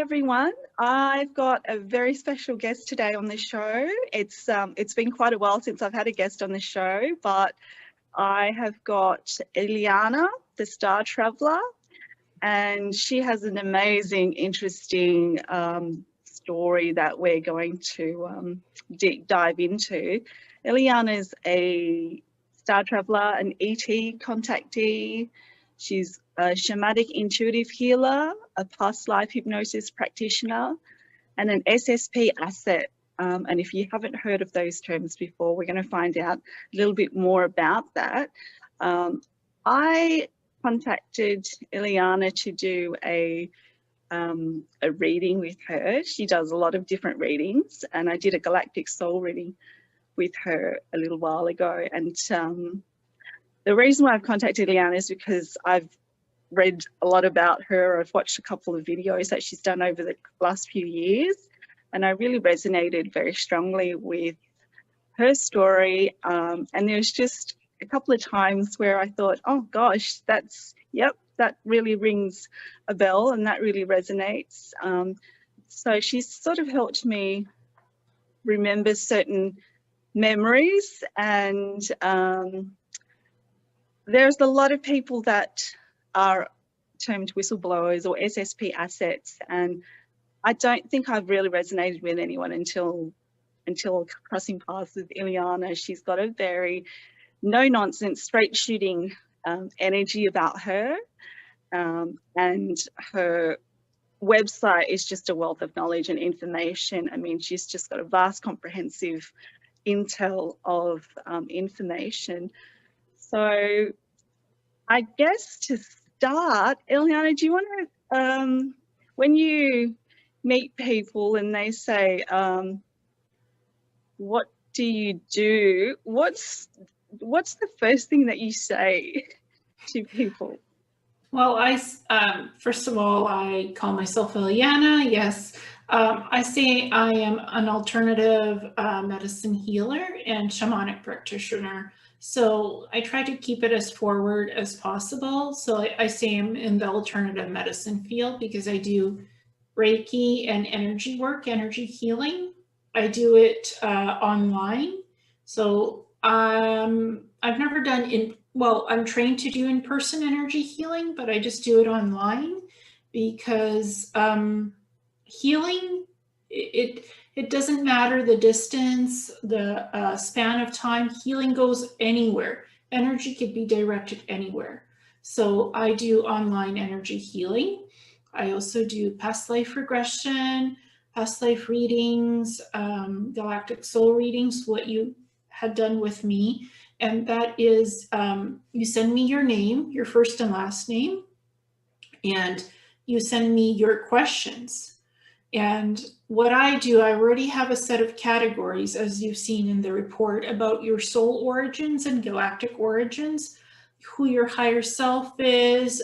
everyone. I've got a very special guest today on the show. It's been quite a while since I've had a guest on the show, but I have got Ileana, the Star Traveller, and she has an amazing, interesting story that we're going to deep dive into. Ileana is a Star Traveller, an ET contactee. She's a shamanic intuitive healer, a past life hypnosis practitioner, and an SSP asset. And if you haven't heard of those terms before, we're going to find out a little bit more about that. I contacted Ileana to do a reading with her. She does a lot of different readings, and I did a galactic soul reading with her a little while ago. And the reason why I've contacted Ileana is because I've read a lot about her. I've watched a couple of videos that she's done over the last few years, and I really resonated very strongly with her story. And there's just a couple of times where I thought, oh gosh, that really rings a bell and that really resonates. So she's sort of helped me remember certain memories, and there's a lot of people that are termed whistleblowers or SSP assets, and I don't think I've really resonated with anyone until crossing paths with Ileana. She's got a very no-nonsense, straight-shooting energy about her, and her website is just a wealth of knowledge and information. I mean, she's just got a vast, comprehensive intel of information. So I guess to start, Ileana, do you want to, when you meet people and they say, what do you do? What's the first thing that you say to people? Well, first of all, I call myself Ileana. Yes, I say I am an alternative medicine healer and shamanic practitioner. So I try to keep it as forward as possible. So I say I'm in the alternative medicine field because I do Reiki and energy work, energy healing. I do it online. So I've never done I'm trained to do in-person energy healing, but I just do it online because healing, it doesn't matter the distance, the span of time. Healing goes anywhere. Energy could be directed anywhere. So I do online energy healing. I also do past life regression, past life readings, galactic soul readings, what you had done with me. And that is, you send me your name, your first and last name, and you send me your questions. And what I do, I already have a set of categories, as you've seen in the report, about your soul origins and galactic origins, who your higher self is,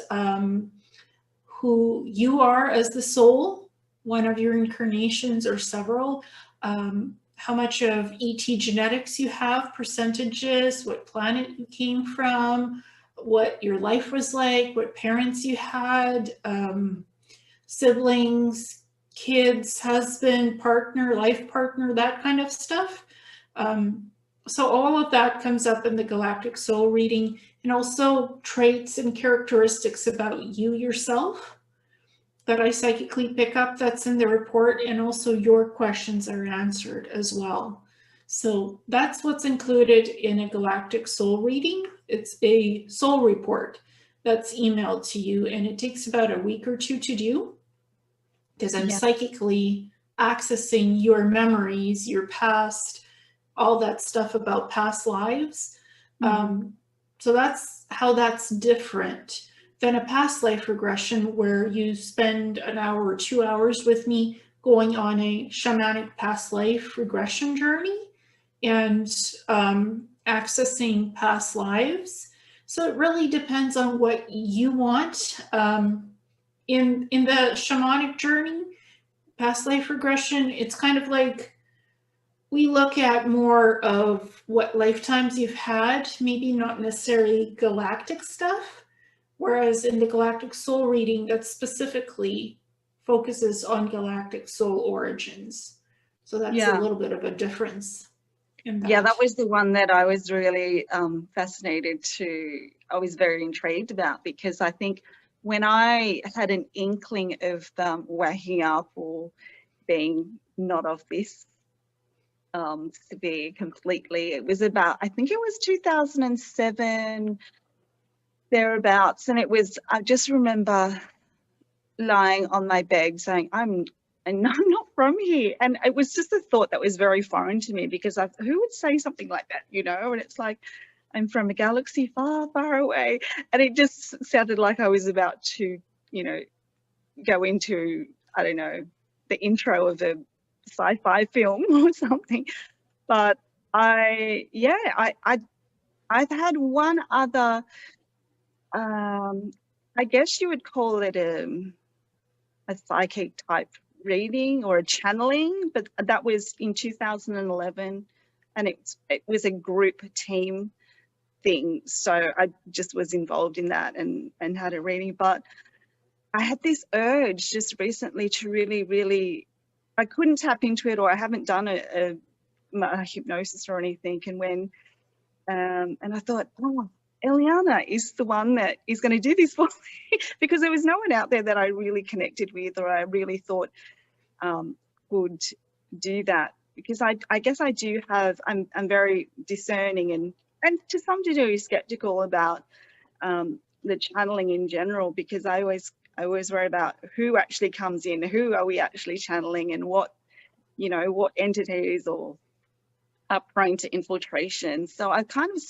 who you are as the soul, one of your incarnations or several, how much of ET genetics you have, percentages, what planet you came from, what your life was like, what parents you had, siblings, kids, husband, partner, life partner, that kind of stuff. So all of that comes up in the galactic soul reading, and also traits and characteristics about you yourself that I psychically pick up, that's in the report, and also your questions are answered as well. So that's what's included in a galactic soul reading. It's a soul report that's emailed to you, and it takes about a week or two to do, because I'm psychically accessing your memories, your past, all that stuff about past lives. So that's how that's different than a past life regression, where you spend an hour or 2 hours with me going on a shamanic past life regression journey and accessing past lives. So it really depends on what you want. In the shamanic journey, past life regression, it's kind of like we look at more of what lifetimes you've had, maybe not necessarily galactic stuff. Whereas in the galactic soul reading, that's specifically focuses on galactic soul origins. So that's a Yeah. little bit of a difference in that. Yeah, that was the one that I was really fascinated I was very intrigued about, because I think when I had an inkling of waking up or being not of this sphere completely, it was about, I think it was 2007, thereabouts. And I just remember lying on my bed saying, I'm not from here. And it was just a thought that was very foreign to me, because who would say something like that, you know? And it's like, I'm from a galaxy far, far away. And it just sounded like I was about to, you know, go into, I don't know, the intro of a sci-fi film or something. But I've had one other, I guess you would call it a psychic type reading or a channeling, but that was in 2011, and it was a group team thing. So I just was involved in that and had a reading. But I had this urge just recently to really, really, I couldn't tap into it, or I haven't done a hypnosis or anything. And when and I thought, oh, Ileana is the one that is going to do this for me, because there was no one out there that I really connected with, or I really thought would do that. Because I guess I do have, I'm very discerning and to some degree skeptical about the channeling in general, because I always worry about who actually comes in, who are we actually channeling, and what, you know, what entities or are prone to infiltration. So I kind of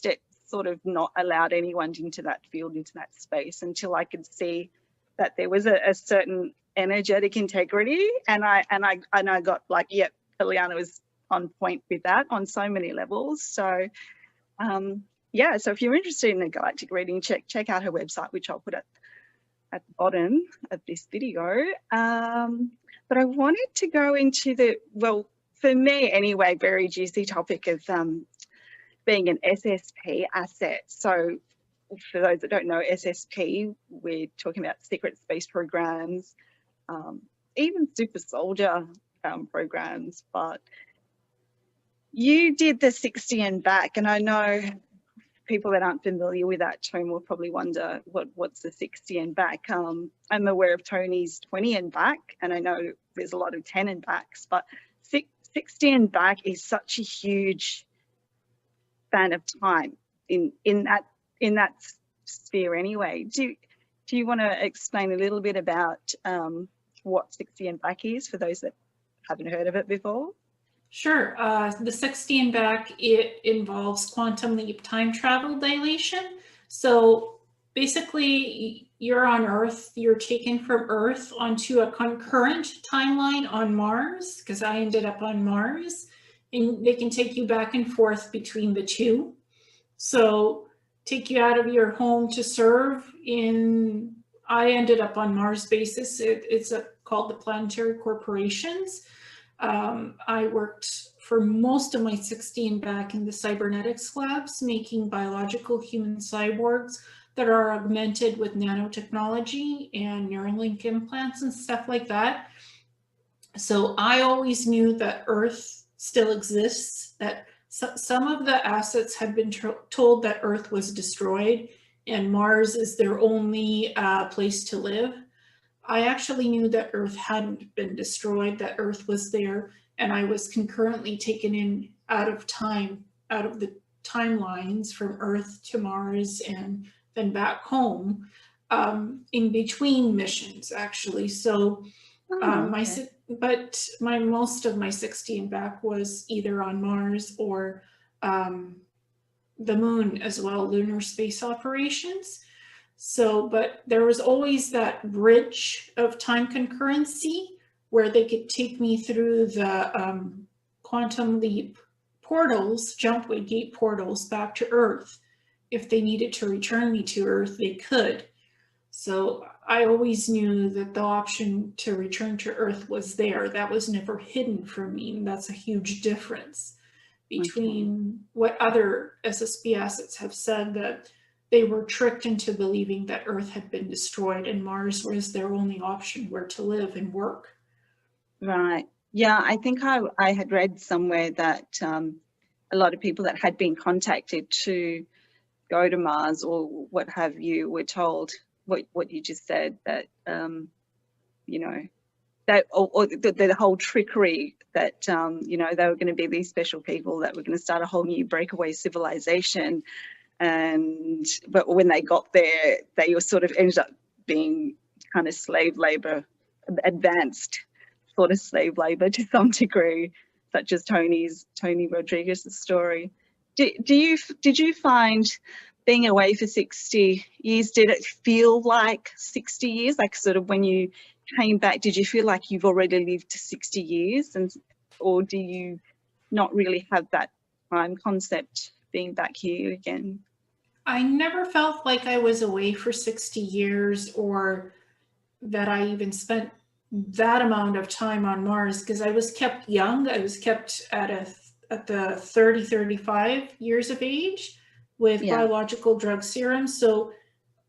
sort of not allowed anyone into that field, into that space, until I could see that there was a certain energetic integrity, and I got like, yep, Ileana was on point with that on so many levels. So yeah, so if you're interested in a galactic reading, check out her website, which I'll put at the bottom of this video. But I wanted to go into well, for me anyway, very juicy topic of being an SSP asset. So for those that don't know, SSP, we're talking about secret space programs, even super soldier programs. But you did the 60 and back, and I know people that aren't familiar with that term will probably wonder what's the 60 and back. I'm aware of Tony's 20 and back, and I know there's a lot of 10 and backs, but 60 and back is such a huge span of time in that sphere anyway. Do you want to explain a little bit about what 60 and back is for those that haven't heard of it before? Sure. The 60 and back, it involves quantum leap time travel dilation. So basically, you're on Earth, you're taken from Earth onto a concurrent timeline on Mars, because I ended up on Mars, and they can take you back and forth between the two. So take you out of your home to serve I ended up on Mars basis. It's called the Planetary Corporations. I worked for most of my 16 back in the cybernetics labs, making biological human cyborgs that are augmented with nanotechnology and Neurolink implants and stuff like that. So I always knew that Earth still exists, that some of the assets had been told that Earth was destroyed and Mars is their only place to live. I actually knew that Earth hadn't been destroyed, that Earth was there, and I was concurrently taken in out of the timelines from Earth to Mars and then back home in between missions, actually. So most of my 60 and back was either on Mars or the moon as well, lunar space operations. So, but there was always that bridge of time concurrency where they could take me through the quantum leap portals, jumpway gate portals back to Earth. If they needed to return me to Earth, they could. So I always knew that the option to return to Earth was there. That was never hidden from me, and that's a huge difference between what other SSP assets have said, that they were tricked into believing that Earth had been destroyed and Mars was their only option where to live and work. Right. Yeah, I think I had read somewhere that a lot of people that had been contacted to go to Mars or what have you were told what you just said, that you know, that or the whole trickery that you know, they were going to be these special people that were going to start a whole new breakaway civilization, but when they got there, they were sort of ended up being kind of slave labor, advanced sort of slave labor to some degree, such as Tony Rodriguez's story. Did you find being away for 60 years, did it feel like 60 years? Like sort of when you came back, did you feel like you've already lived 60 years, or do you not really have that time concept being back here again? I never felt like I was away for 60 years or that I even spent that amount of time on Mars, because I was kept young. I was kept at the 30, 35 years of age with biological drug serums. So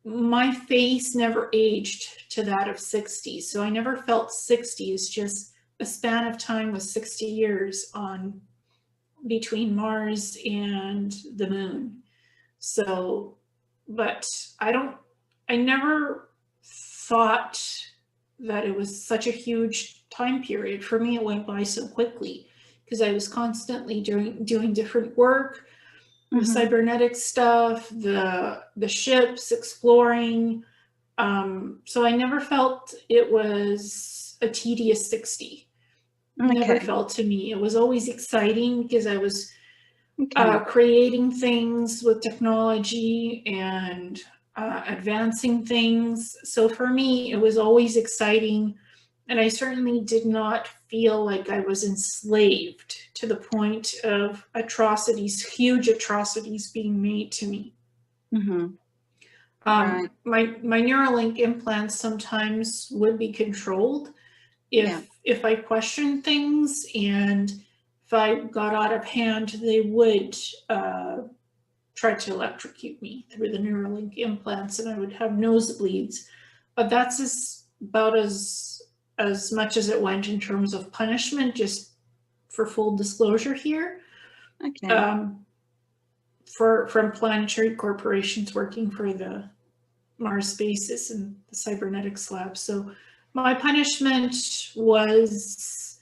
my face never aged to that of 60. So I never felt 60 is just a span of time with 60 years on between Mars and the moon. So, but I never thought that it was such a huge time period. For me, it went by so quickly because I was constantly doing different work, the cybernetic stuff, the ships, exploring. So I never felt it was a tedious 60. Never felt to me. It was always exciting because I was creating things with technology and advancing things. So for me, it was always exciting. And I certainly did not feel like I was enslaved to the point of atrocities, huge atrocities being made to me. My Neurolink implants sometimes would be controlled if I questioned things, and if I got out of hand, they would try to electrocute me through the Neurolink implants, and I would have nosebleeds. But that's about as much as it went in terms of punishment, just for full disclosure here. From planetary corporations working for the Mars Spaces and the cybernetics lab. So my punishment was,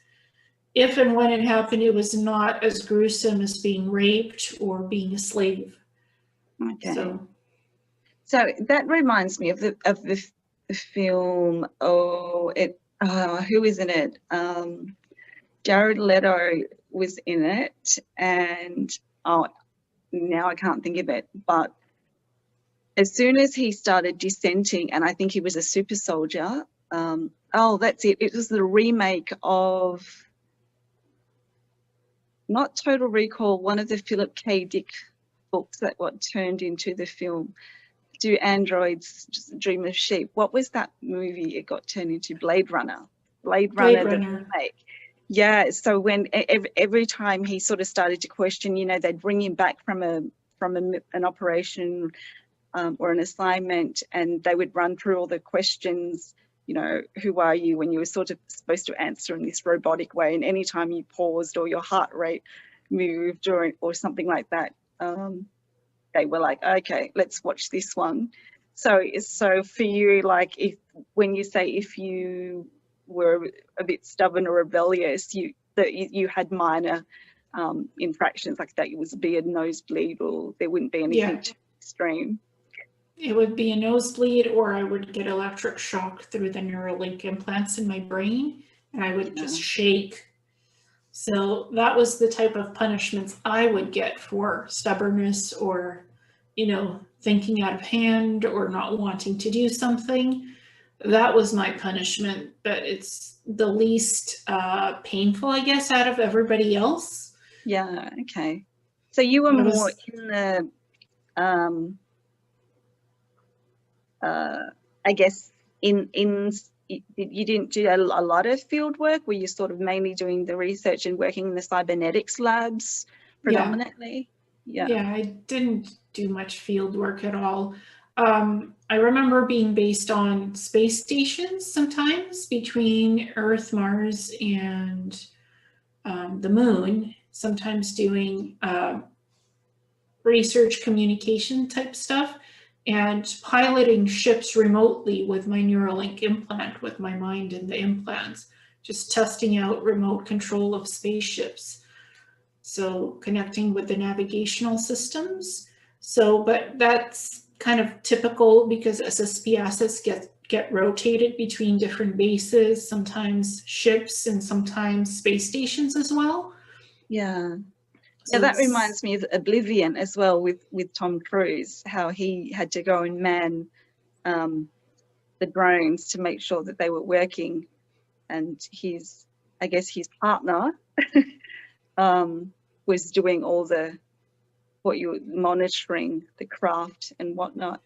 if and when it happened, it was not as gruesome as being raped or being a slave. So that reminds me of the film. Who is in it? Jared Leto was in it, and now I can't think of it. But as soon as he started dissenting, and I think he was a super soldier. That's it. It was the remake of, not Total Recall, one of the Philip K. Dick books that turned into the film. Do androids just dream of sheep? What was that movie it got turned into? Blade Runner. The remake. Yeah. So when every time he sort of started to question, they'd bring him back from an operation or an assignment, and they would run through all the questions. Who are you? When you were sort of supposed to answer in this robotic way, and anytime you paused or your heart rate moved or something like that, they were like, okay, let's watch this one. So for you, like, when you say if you were a bit stubborn or rebellious, you had minor infractions, like that it was be a nosebleed, or there wouldn't be anything too extreme. It would be a nosebleed, or I would get electric shock through the Neuralink implants in my brain, and I would just shake. So that was the type of punishments I would get for stubbornness, or, thinking out of hand or not wanting to do something. That was my punishment, but it's the least painful, I guess, out of everybody else. Yeah, okay. So you were more in the, I guess, you didn't do a lot of field work? Were you sort of mainly doing the research and working in the cybernetics labs predominantly? Yeah, I didn't do much field work at all. I remember being based on space stations sometimes between Earth, Mars, and the moon, sometimes doing research communication type stuff, and piloting ships remotely with my Neurolink implant, with my mind in the implants, just testing out remote control of spaceships. So connecting with the navigational systems. So, but that's kind of typical because SSP assets get rotated between different bases, sometimes ships and sometimes space stations as well. Yeah. So yeah, that reminds me of Oblivion as well with Tom Cruise, how he had to go and man the drones to make sure that they were working, and I guess his partner was doing all the monitoring the craft and whatnot.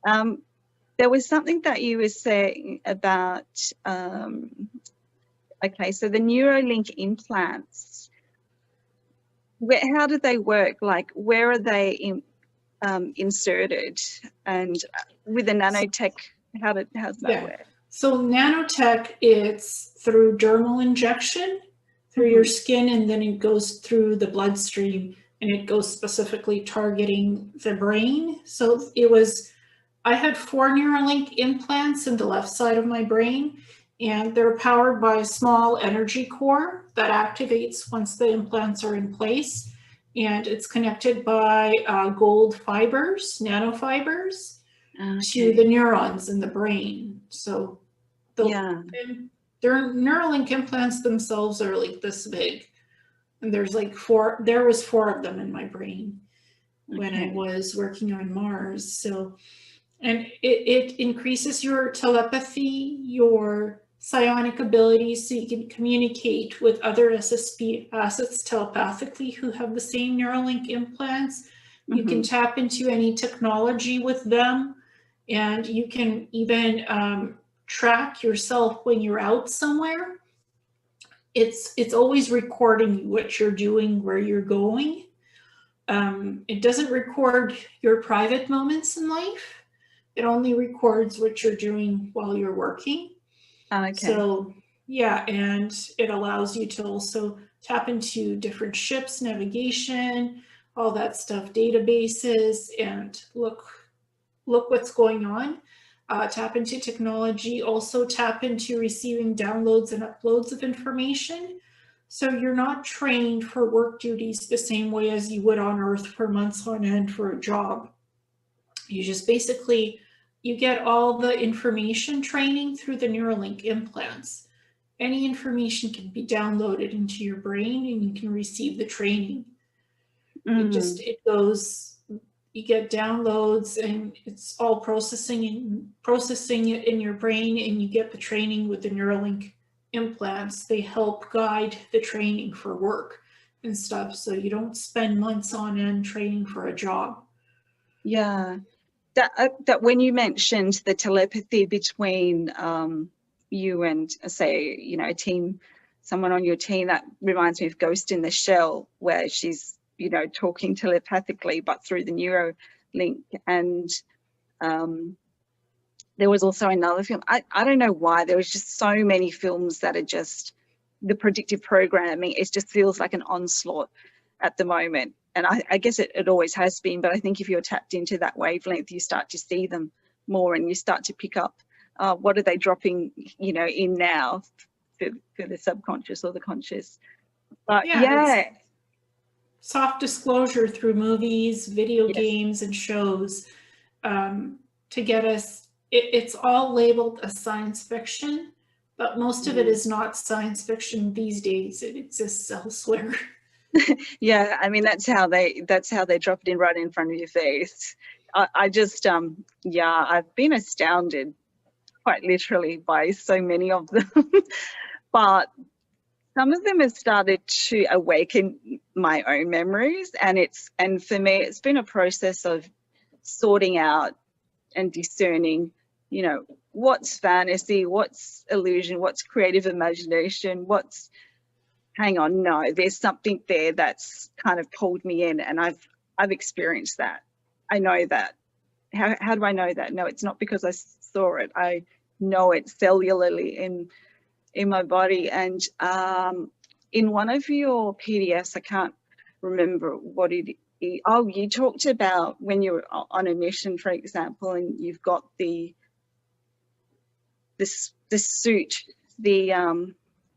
There was something that you were saying about okay, so the Neurolink implants, how do they work? Like, where are they inserted? And with the nanotech, how's that work? So nanotech, it's through dermal injection through your skin, and then it goes through the bloodstream, and it goes specifically targeting the brain. So I had 4 Neuralink implants in the left side of my brain, and they're powered by a small energy core that activates once the implants are in place. And it's connected by gold fibers, nanofibers, to the neurons in the brain. So their Neuralink implants themselves are like this big. And there was 4 of them in my brain when I was working on Mars. So, and it increases your telepathy, your psionic abilities, so you can communicate with other SSP assets telepathically who have the same Neuralink implants. You can tap into any technology with them, and you can even track yourself when you're out somewhere. It's always recording what you're doing, where you're going. It doesn't record your private moments in life. It only records what you're doing while you're working. So yeah, and it allows you to also tap into different ships, navigation, all that stuff, databases, and look what's going on. Tap into technology, also tap into receiving downloads and uploads of information. So you're not trained for work duties the same way as you would on Earth for months on end for a job. You just basically, you get all the information training through the Neuralink implants. Any information can be downloaded into your brain and you can receive the training. It goes, you get downloads and it's all processing it in your brain, and you get the training with the Neuralink implants. They help guide the training for work and stuff, so you don't spend months on end training for a job. Yeah, that when you mentioned the telepathy between you and, say, a team, someone on your team, that reminds me of Ghost in the Shell, where she's talking telepathically but through the Neuralink. And there was also another film, I don't know why, there was just so many films that are just, the predictive programming, it just feels like an onslaught at the moment. And I guess it always has been, but I think if you're tapped into that wavelength, you start to see them more, and you start to pick up what are they dropping in now for the subconscious or the conscious. But soft disclosure through movies, video games, and shows to get us, it's all labeled as science fiction, but most of it is not science fiction these days. It exists elsewhere. Yeah, I mean, that's how they drop it in right in front of your face. I just I've been astounded quite literally by so many of them. But some of them have started to awaken my own memories, and for me it's been a process of sorting out and discerning, what's fantasy, what's illusion, what's creative imagination, hang on, no, there's something there that's kind of pulled me in, and I've experienced that. I know that. How do I know that? No, it's not because I saw it. I know it cellularly in my body. And in one of your PDFs, I can't remember what it is. Oh, you talked about when you're on a mission, for example, and you've got this suit, the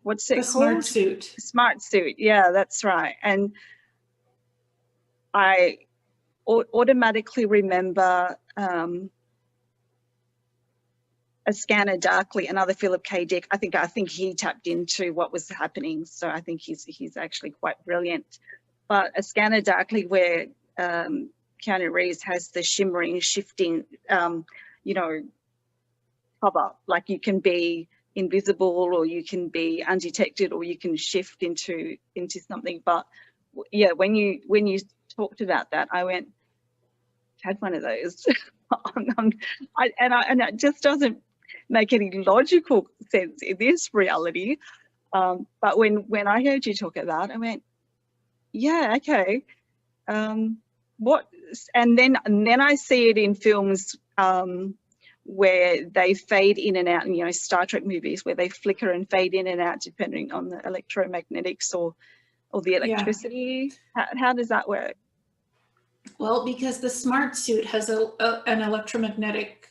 what's it The called? smart suit. Smart suit. Yeah, that's right. And I automatically remember a scanner darkly, another Philip K. Dick. I think he tapped into what was happening. So I think he's actually quite brilliant. But a scanner darkly where Keanu Reeves has the shimmering, shifting, you know, cover. Like you can be invisible, or you can be undetected, or you can shift into something. But yeah, when you talked about that, I went, had one of those. And it just doesn't make any logical sense in this reality. But when I heard you talk about it, I went, yeah, okay. What? And then I see it in films where they fade in and out, and you know, Star Trek movies where they flicker and fade in and out depending on the electromagnetics or the electricity. Yeah. How does that work? Well, because the smart suit has an electromagnetic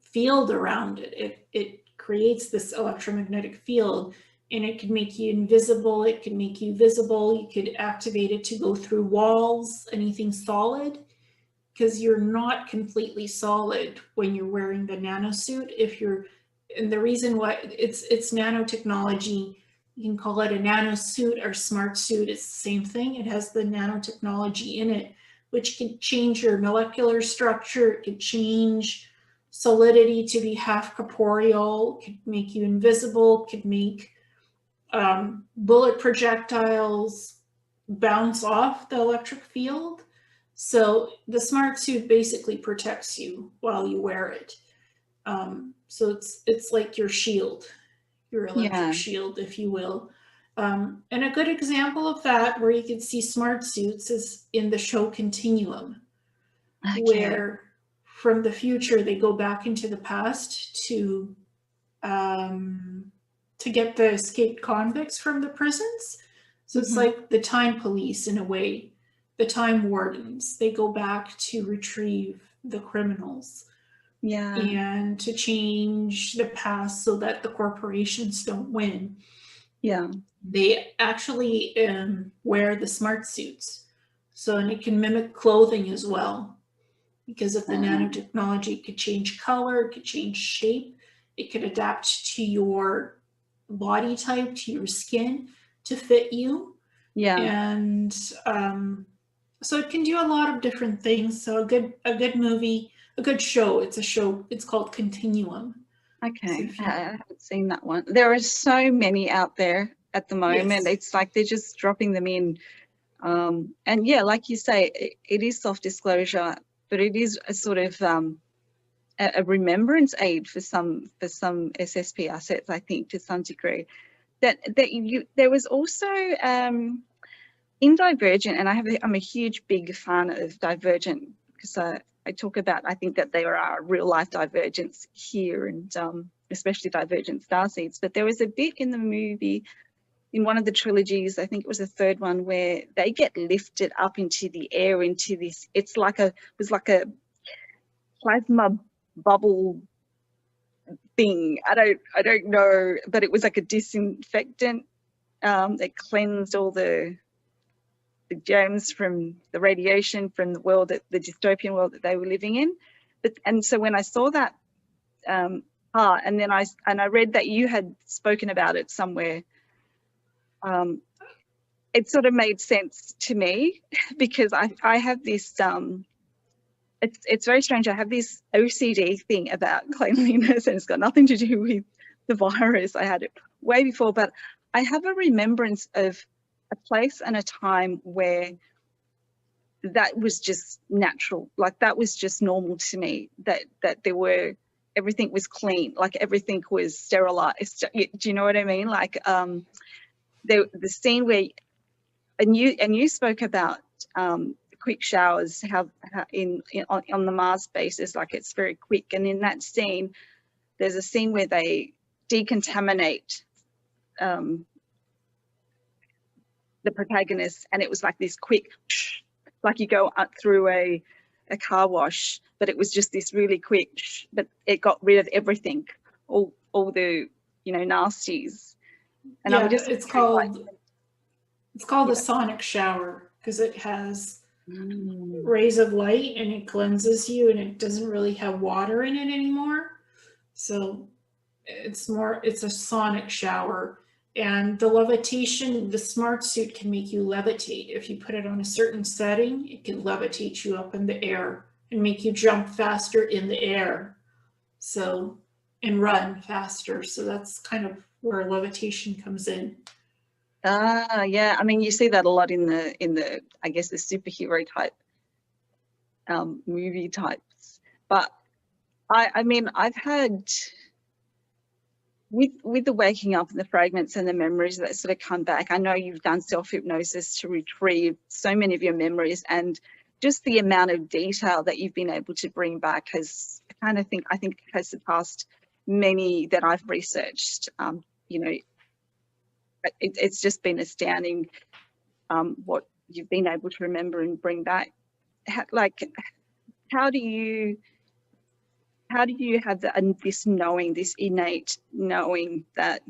field around it. It creates this electromagnetic field, and it can make you invisible. It can make you visible. You could activate it to go through walls, anything solid, because you're not completely solid when you're wearing the nanosuit. And the reason why it's nanotechnology, you can call it a nanosuit or smart suit. It's the same thing. It has the nanotechnology in it, which can change your molecular structure. It can change solidity to be half corporeal, could make you invisible, could make bullet projectiles bounce off the electric field. So the smart suit basically protects you while you wear it. So it's like your shield, your electric shield, if you will. And a good example of that, where you can see smart suits, is in the show Continuum, where from the future they go back into the past to get the escaped convicts from the prisons. So it's like the time police in a way, the time wardens. They go back to retrieve the criminals. Yeah. And to change the past so that the corporations don't win. Yeah. They actually wear the smart suits. So, and it can mimic clothing as well, because of the nanotechnology. It could change color, it could change shape, it could adapt to your body type, to your skin, to fit you. Yeah. And so it can do a lot of different things. So a good movie, a good show. It's a show. It's called Continuum. Okay, so I haven't seen that one. There are so many out there at the moment. Yes. It's like they're just dropping them in. And yeah, like you say, it is self-disclosure, but it is a sort of a remembrance aid for some SSP assets, I think, to some degree. There was also in Divergent, and I'm a huge big fan of Divergent, because I talk about, I think that there are real life divergents here, and especially Divergent starseeds. But there was a bit in the movie, in one of the trilogies, I think it was the third one, where they get lifted up into the air, into this, it was like a plasma bubble thing. I don't know, but it was like a disinfectant that cleansed all the germs from the radiation from the world, the dystopian world that they were living in. And so when I saw that part, and then I read that you had spoken about it somewhere, it sort of made sense to me, because I have this it's very strange. I have this OCD thing about cleanliness, and it's got nothing to do with the virus. I had it way before, but I have a remembrance of a place and a time where that was just natural. Like that was just normal to me, that everything was clean, like everything was sterilized. Do you know what I mean? Like the scene where, and you spoke about quick showers, how on the Mars basis, like it's very quick. And in that scene, there's a scene where they decontaminate the protagonist, and it was like this quick, like you go up through a car wash, but it was just this really quick, but it got rid of everything, all the, you know, nasties. And yeah, I'm just it's called a sonic shower because it has rays of light and it cleanses you, and it doesn't really have water in it anymore. So it's a sonic shower. And the levitation, the smart suit can make you levitate. If you put it on a certain setting, it can levitate you up in the air and make you jump faster in the air. So, and run faster. So that's kind of where levitation comes in. Yeah. I mean, you see that a lot in the I guess the superhero type movie types. But I mean, I've had with the waking up and the fragments and the memories that sort of come back. I know you've done self-hypnosis to retrieve so many of your memories, and just the amount of detail that you've been able to bring back has I think has surpassed many that I've researched. You know, it's just been astounding what you've been able to remember and bring back. How do you have this knowing, this innate knowing that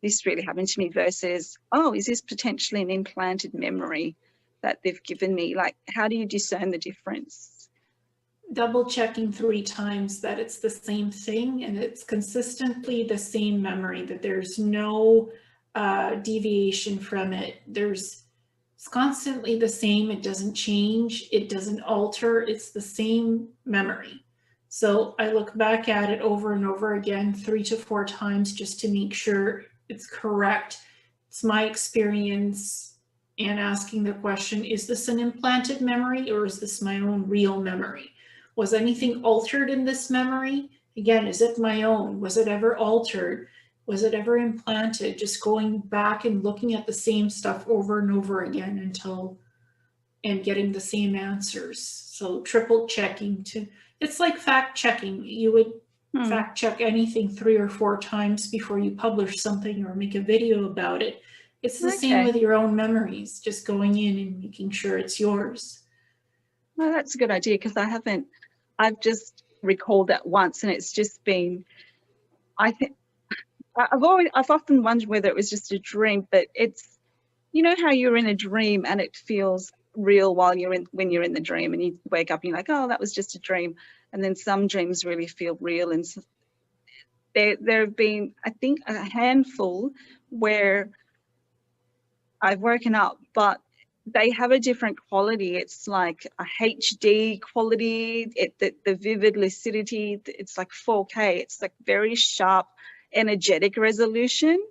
this really happened to me versus, oh, is this potentially an implanted memory that they've given me? Like, how do you discern the difference? Double checking 3 times that it's the same thing and it's consistently the same memory, that there's no deviation from it. It's constantly the same. It doesn't change. It doesn't alter. It's the same memory. So I look back at it over and over again, 3 to 4 times, just to make sure it's correct. It's my experience, and asking the question, is this an implanted memory or is this my own real memory? Was anything altered in this memory? Again, is it my own? Was it ever altered? Was it ever implanted? Just going back and looking at the same stuff over and over again and getting the same answers. So triple checking it's like fact checking. You would fact check anything 3 or 4 times before you publish something or make a video about it. It's the same with your own memories, just going in and making sure it's yours. Well, that's a good idea, because I've just recalled that once, and it's just been, I think, I've often wondered whether it was just a dream, but it's, you know how you're in a dream and it feels real when you're in the dream, and you wake up and you're like, oh, that was just a dream. And then some dreams really feel real. And so there have been, I think, a handful where I've woken up, but they have a different quality. It's like a HD quality, the vivid lucidity, it's like 4K. It's like very sharp, energetic resolution.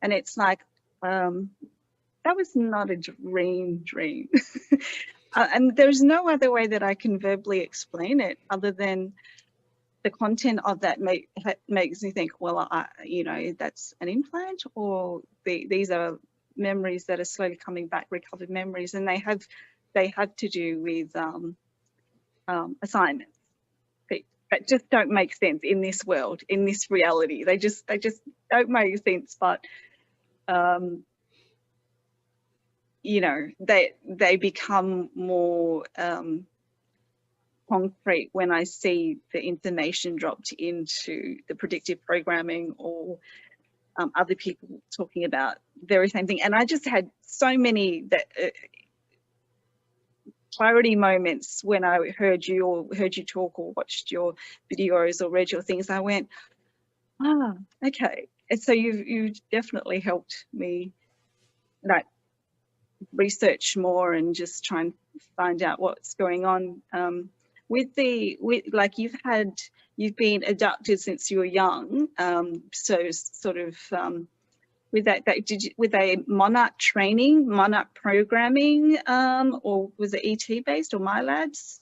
And it's like, that was not a dream. And there's no other way that I can verbally explain it other than the content of that makes me think, well, you know, that's an implant, or these are memories that are slowly coming back, recovered memories, and they have to do with assignments that just don't make sense in this world, in this reality. They just don't make sense. But you know, they become more concrete when I see the information dropped into the predictive programming, or other people talking about the very same thing. And I just had so many clarity moments when I heard you talk, or watched your videos, or read your things. I went, okay. And so you've definitely helped me like research more and just try and find out what's going on. Like you've been abducted since you were young, so sort of with that with a Monarch training, Monarch programming, or was it ET based or MyLabs?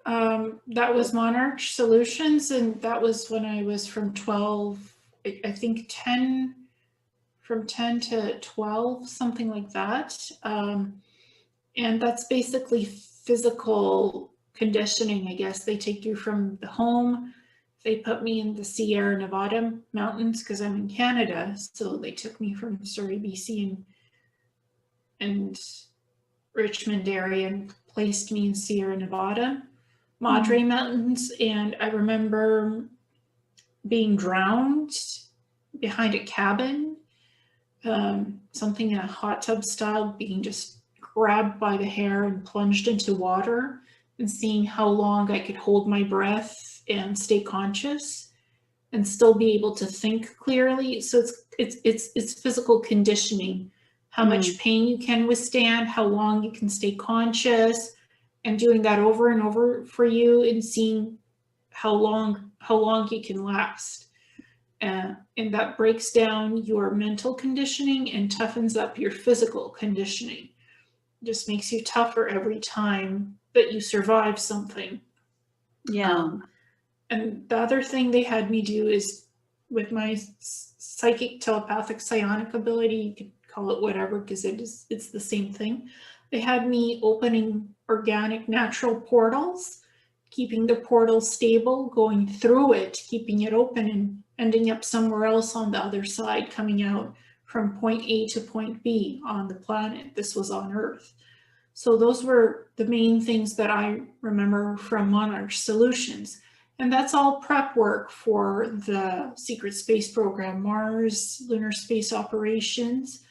That was Monarch Solutions, and that was when I was from 12, I think 10, from 10 to 12, something like that. And that's basically physical conditioning, I guess. They take you from the home. They put me in the Sierra Nevada mountains because I'm in Canada. So they took me from Surrey, BC and Richmond area and placed me in Sierra Nevada, Madre Mountains. And I remember being drowned behind a cabin, something in a hot tub style, being just grabbed by the hair and plunged into water, and seeing how long I could hold my breath and stay conscious and still be able to think clearly. So it's physical conditioning, how much pain you can withstand, how long you can stay conscious, and doing that over and over for you, and seeing how long you can last. And that breaks down your mental conditioning and toughens up your physical conditioning. Just makes you tougher every time that you survive something. Yeah. And the other thing they had me do is, with my psychic, telepathic, psionic ability, you could call it whatever, because it's the same thing. They had me opening organic, natural portals, keeping the portal stable, going through it, keeping it open, and ending up somewhere else on the other side, coming out from point A to point B on the planet. This was on Earth. So those were the main things that I remember from Monarch Solutions. And that's all prep work for the secret space program, Mars Lunar Space Operations.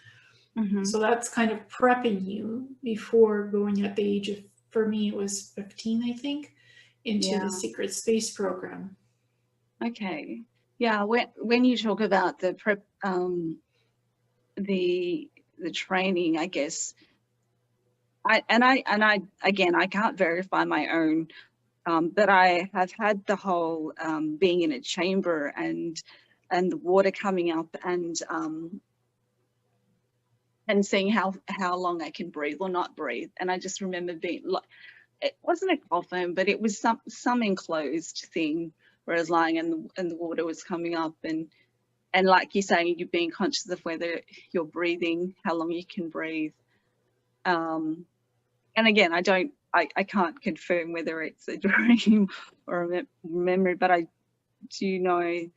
So that's kind of prepping you before going at the age of, for me, it was 15, I think, into the secret space program. Okay. Yeah. When you talk about the prep, the training, I guess, I again, I can't verify my own, but I have had the whole being in a chamber and the water coming up and seeing how long I can breathe or not breathe. And I just remember being like, it wasn't a coffin, but it was some enclosed thing where I was lying and the water was coming up, and like you're saying, you're being conscious of whether you're breathing, how long you can breathe. And again, I can't confirm whether it's a dream or a memory, but I do know.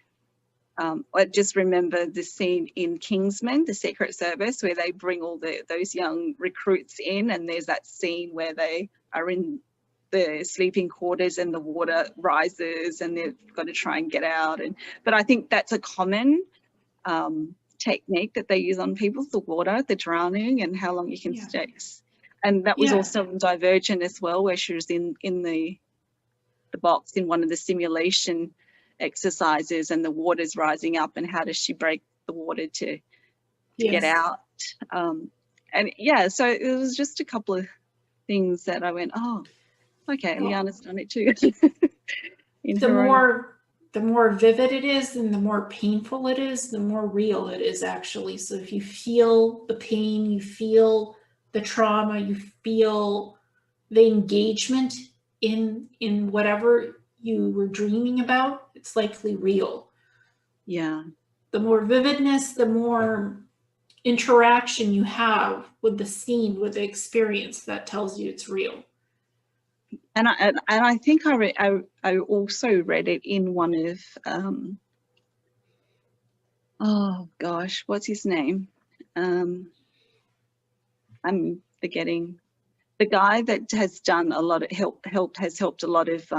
I just remember the scene in Kingsman, the Secret Service, where they bring all those young recruits in, and there's that scene where they are in the sleeping quarters and the water rises and they've got to try and get out. But I think that's a common technique that they use on people, the water, the drowning, and how long you can stay. And that was also in Divergent as well, where she was in the box in one of the simulation exercises, and the water's rising up, and how does she break the water to get out? And yeah, so it was just a couple of things that I went, oh, okay, Ileana's done it too. The more vivid it is and the more painful it is, the more real it is, actually. So if you feel the pain, you feel the trauma, you feel the engagement in whatever you were dreaming about, it's likely real. Yeah. The more vividness, the more interaction you have with the scene, with the experience, that tells you it's real. And I think I also read it in one of oh gosh, what's his name? I'm forgetting. The guy that has done a lot of has helped a lot of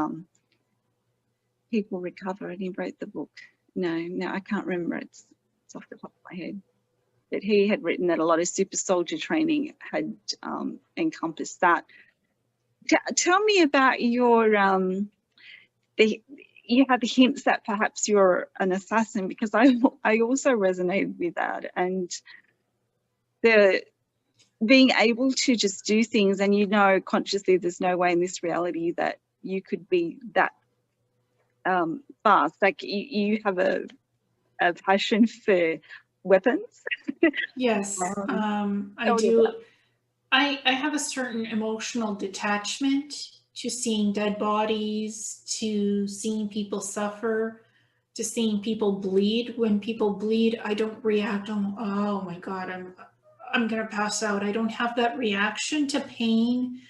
people recover, and he wrote the book. No, I can't remember. It's off the top of my head. But he had written that a lot of super soldier training had encompassed that. Tell me about your you have hints that perhaps you're an assassin, because I also resonated with that, and the being able to just do things, and consciously there's no way in this reality that you could be that fast. Like you have a passion for weapons. Yes, I do. I have a certain emotional detachment to seeing dead bodies, to seeing people suffer, to seeing people bleed. When people bleed, I don't react on, oh my God, I'm going to pass out. I don't have that reaction to pain,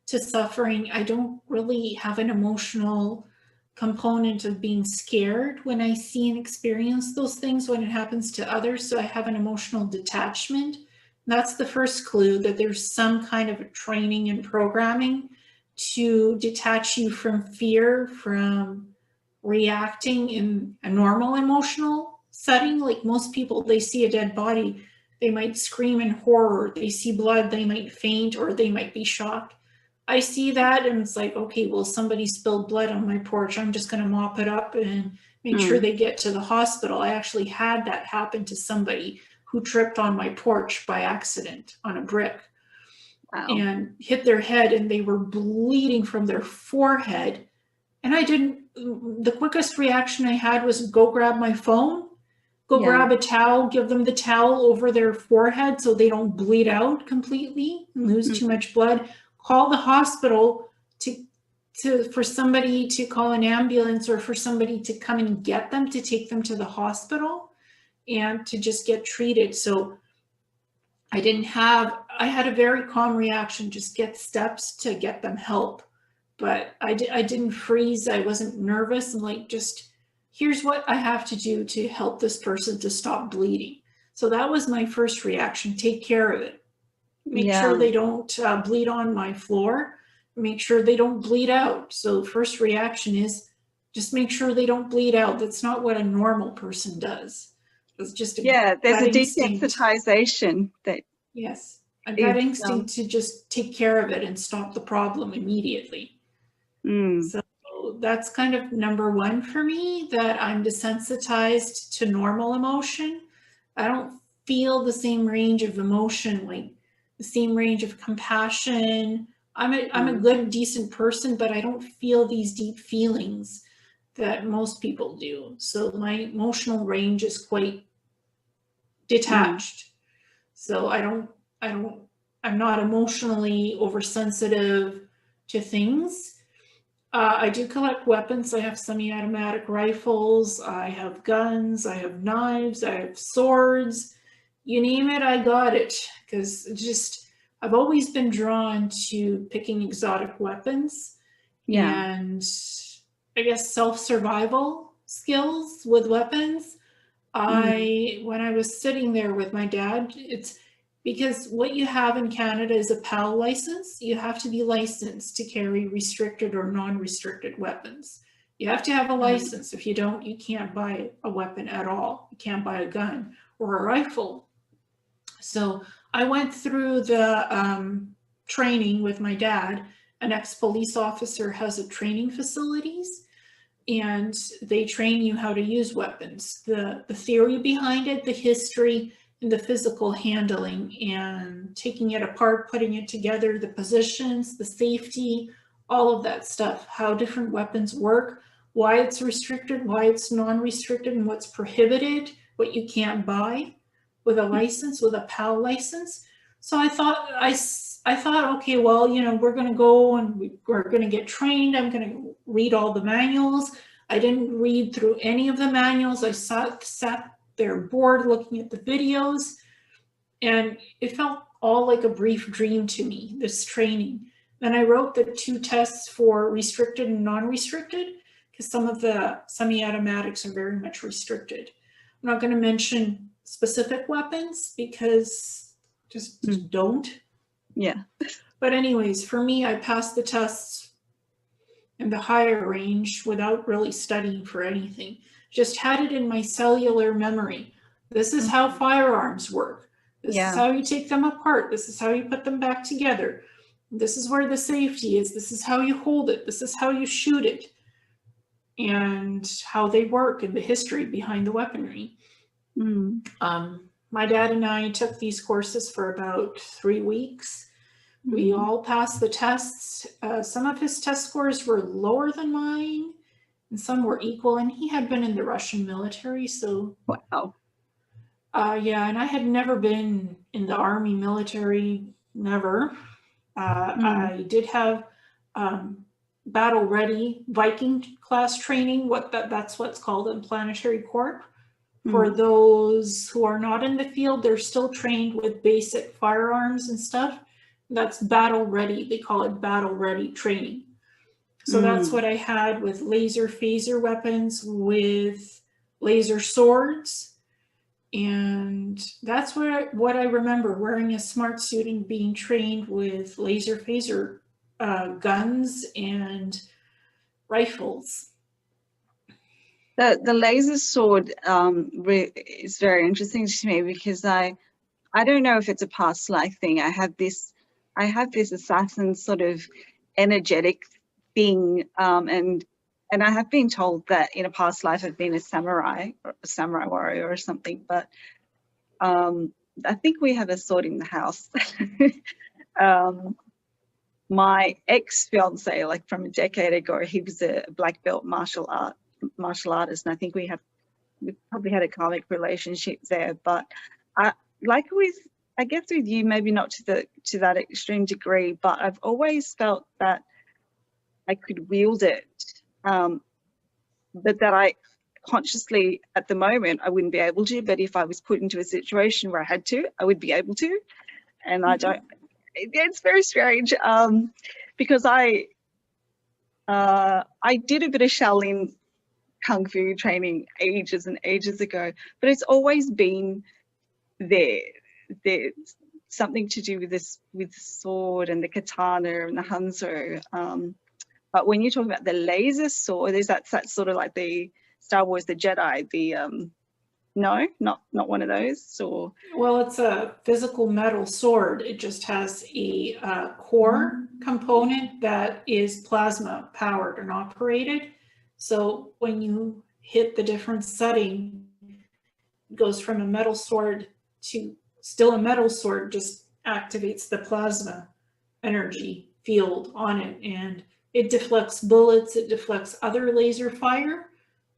to suffering. I don't really have an emotional component of being scared when I see and experience those things when it happens to others. So I have an emotional detachment. That's the first clue that there's some kind of a training and programming to detach you from fear, from reacting in a normal emotional setting. Like most people, they see a dead body, they might scream in horror. They see blood, they might faint, or they might be shocked. I see that and it's like, okay, well, somebody spilled blood on my porch. I'm just going to mop it up and make sure they get to the hospital. I actually had that happen to somebody who tripped on my porch by accident on a brick. Wow. And hit their head, and they were bleeding from their forehead. And the quickest reaction I had was go grab my phone, grab a towel, give them the towel over their forehead so they don't bleed out completely and lose too much blood. Call the hospital for somebody to call an ambulance, or for somebody to come and get them, to take them to the hospital and to just get treated. So I had a very calm reaction, just get steps to get them help. But I didn't freeze. I wasn't nervous. I'm like, just here's what I have to do to help this person to stop bleeding. So that was my first reaction. Take care of it. Make sure they don't bleed on my floor. Make sure they don't bleed out. So first reaction is just make sure they don't bleed out. That's not what a normal person does. It's just there's a desensitization that a gut instinct to just take care of it and stop the problem immediately. So that's kind of number one for me, that I'm desensitized to normal emotion. I don't feel the same range of emotion, like the same range of compassion. I'm a good, decent person, but I don't feel these deep feelings that most people do. So my emotional range is quite detached. So I'm not emotionally oversensitive to things. I do collect weapons. I have semi-automatic rifles, I have guns, I have knives, I have swords. You name it, I got it. Because I've always been drawn to picking exotic weapons. And I guess self-survival skills with weapons. When I was sitting there with my dad, it's because what you have in Canada is a PAL license. You have to be licensed to carry restricted or non-restricted weapons. You have to have a license. If you don't, you can't buy a weapon at all. You can't buy a gun or a rifle. So I went through the training with my dad. An ex-police officer has a training facilities, and they train you how to use weapons. The theory behind it, the history, and the physical handling, and taking it apart, putting it together, the positions, the safety, all of that stuff, how different weapons work, why it's restricted, why it's non-restricted, and what's prohibited, what you can't buy with a license, with a PAL license. So I thought, okay, well, we're going to go and we're going to get trained. I'm going to read all the manuals. I didn't read through any of the manuals. I sat there bored looking at the videos, and it felt all like a brief dream to me, this training. Then I wrote the 2 tests for restricted and non-restricted, because some of the semi-automatics are very much restricted. I'm not going to mention specific weapons because just don't. But anyways, for me, I passed the tests in the higher range without really studying for anything. Just had it in my cellular memory. This is how firearms work. This is how you take them apart. This is how you put them back together. This is where the safety is. This is how you hold it. This is how you shoot it. And how they work, and the history behind the weaponry. My dad and I took these courses for about 3 weeks. We all passed the tests. Some of his test scores were lower than mine, and some were equal. And he had been in the Russian military, so and I had never been in the Army military, never. I did have battle ready Viking class training. That's what's called in Planetary Corps. For those who are not in the field, they're still trained with basic firearms and stuff. That's battle ready. They call it battle ready training. So that's what I had with laser phaser weapons, with laser swords. And that's what I remember, wearing a smart suit and being trained with laser phaser guns and rifles. The laser sword is very interesting to me, because I don't know if it's a past life thing. I have this assassin sort of energetic thing, and I have been told that in a past life I've been a samurai or a samurai warrior or something. But I think we have a sword in the house. My ex-fiance, like from a decade ago, he was a black belt martial artist, and I think we probably had a karmic relationship there. But I guess with you, maybe not to that extreme degree, but I've always felt that I could wield it, but that I consciously at the moment I wouldn't be able to. But if I was put into a situation where I had to, I would be able to. And I don't. It's very strange, because I did a bit of Shaolin Kung Fu training ages and ages ago, but it's always been there. There's something to do with this, with the sword and the katana and the hanzo. But when you talk about the laser sword, is that sort of like the Star Wars, the Jedi, the no, not one of those? Or well, it's a physical metal sword. It just has a core component that is plasma powered and operated. So when you hit the different setting, it goes from a metal sword to still a metal sword, just activates the plasma energy field on it, and it deflects bullets, it deflects other laser fire.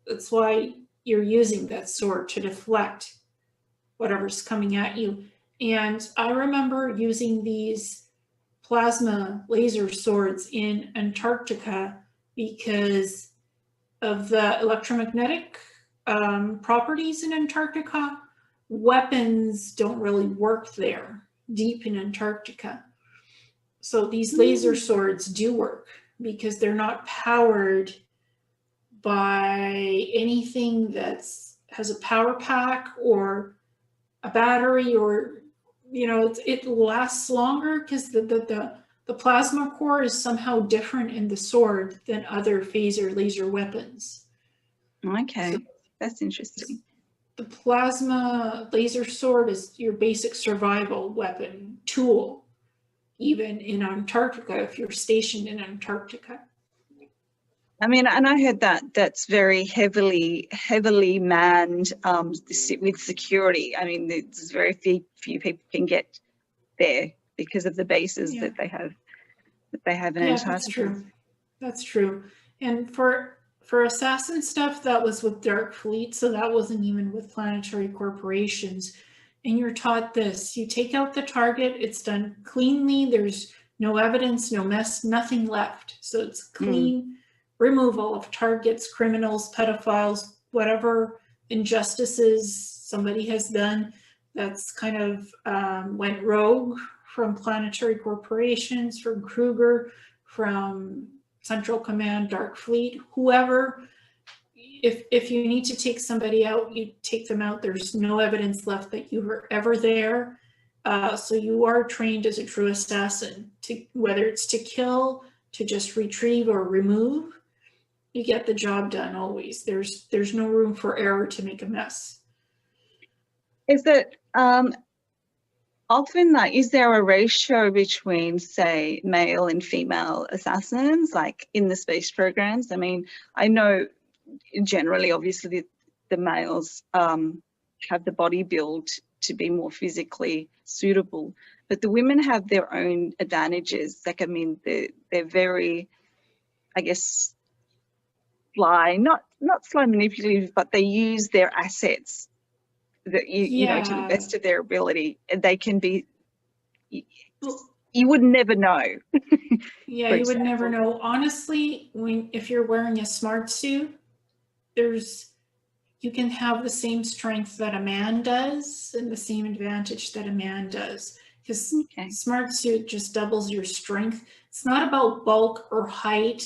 That's why you're using that sword, to deflect whatever's coming at you. And I remember using these plasma laser swords in Antarctica because of the electromagnetic properties in Antarctica. Weapons don't really work there, deep in Antarctica. So these laser swords do work because they're not powered by anything that's has a power pack or a battery, or it lasts longer because the plasma core is somehow different in the sword than other phaser laser weapons. Okay, so that's interesting. The plasma laser sword is your basic survival weapon tool, even in Antarctica, if you're stationed in Antarctica. I mean, and I heard that that's very heavily manned with security. I mean, there's very few people can get there because of the bases that they have in Antarctica. That's true. That's true. And for assassin stuff, that was with Dark Fleet, so that wasn't even with planetary corporations. And you're taught this: you take out the target, it's done cleanly. There's no evidence, no mess, nothing left. So it's clean. Removal of targets, criminals, pedophiles, whatever injustices somebody has done that's kind of went rogue from planetary corporations, from Kruger, from Central Command, Dark Fleet, whoever. If you need to take somebody out, you take them out. There's no evidence left that you were ever there. So you are trained as a true assassin, whether it's to kill, to just retrieve or remove. You get the job done always. There's no room for error to make a mess. Is that often, like, is there a ratio between, say, male and female assassins, like in the space programs? I mean, I know generally, obviously, the males have the body build to be more physically suitable, but the women have their own advantages. Like, I mean, they're very, I guess, not sly manipulative, but they use their assets that you know, to the best of their ability, and they can be, you would never know. Yeah, you would never know. Honestly, if you're wearing a smart suit, there's you can have the same strength that a man does and the same advantage that a man does. Because Okay. Smart Suit just doubles your strength. It's not about bulk or height.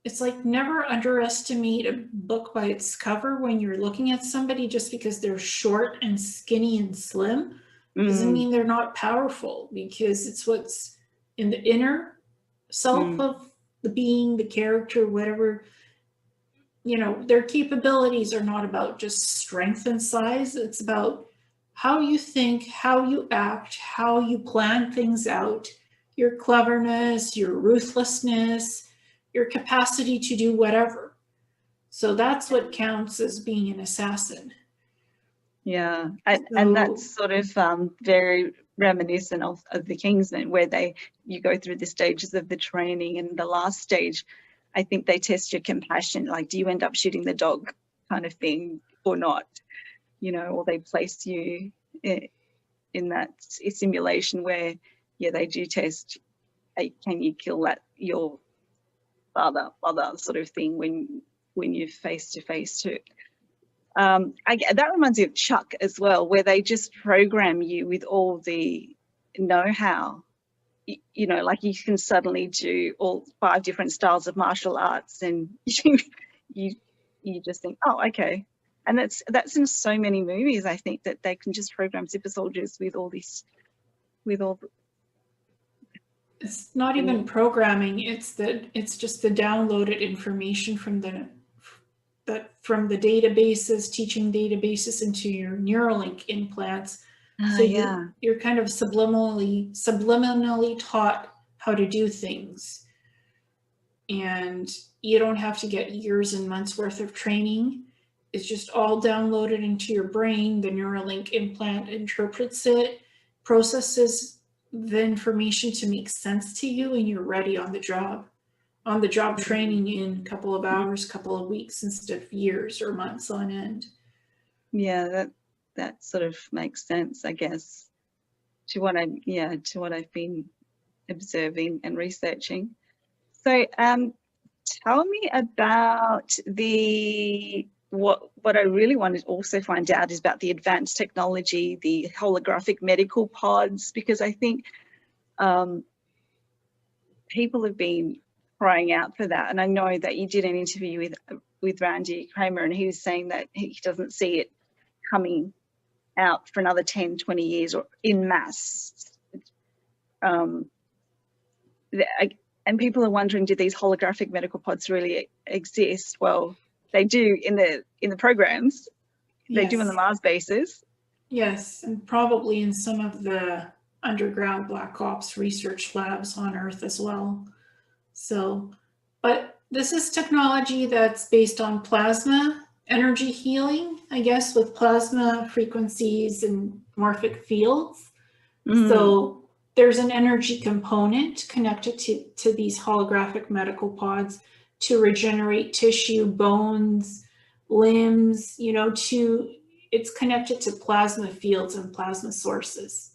It's like never underestimate a book by its cover when you're looking at somebody. Just because they're short and skinny and slim doesn't mean they're not powerful, because it's what's in the inner self of the being, the character, whatever. You know, their capabilities are not about just strength and size. It's about how you think, how you act, how you plan things out, your cleverness, your ruthlessness, your capacity to do whatever. So that's what counts as being an assassin. Yeah, and that's sort of very reminiscent of the Kingsman, where you go through the stages of the training, and the last stage, I think they test your compassion, like, do you end up shooting the dog kind of thing or not, you know, or they place you in that simulation where, yeah, they do test, can you kill your father sort of thing when you're face to face to it. That reminds me of Chuck as well, where they just program you with all the know-how. You know, like you can suddenly do all 5 different styles of martial arts, and you just think, oh, okay. And that's in so many movies. I think that they can just program super soldiers with all this, It's not even programming. It's just the downloaded information from the databases, teaching databases into your Neurolink implants. So you're kind of subliminally taught how to do things. And you don't have to get years and months worth of training. It's just all downloaded into your brain. The Neuralink implant interprets it, processes the information to make sense to you, and you're ready on the job. On the job training in a couple of hours, couple of weeks, instead of years or months on end. Yeah, that sort of makes sense, I guess, to what I've been observing and researching. So tell me about what I really wanted to also find out is about the advanced technology, the holographic medical pods, because I think people have been crying out for that. And I know that you did an interview with Randy Kramer, and he was saying that he doesn't see it coming out for another 10, 20 years or in mass. And people are wondering, do these holographic medical pods really exist? Well, they do in the programs. They Yes. do on the Mars bases. Yes, and probably in some of the underground Black Ops research labs on Earth as well. So, but this is technology that's based on plasma energy healing, I guess, with plasma frequencies and morphic fields. So there's an energy component connected to these holographic medical pods to regenerate tissue, bones, limbs, you know, it's connected to plasma fields and plasma sources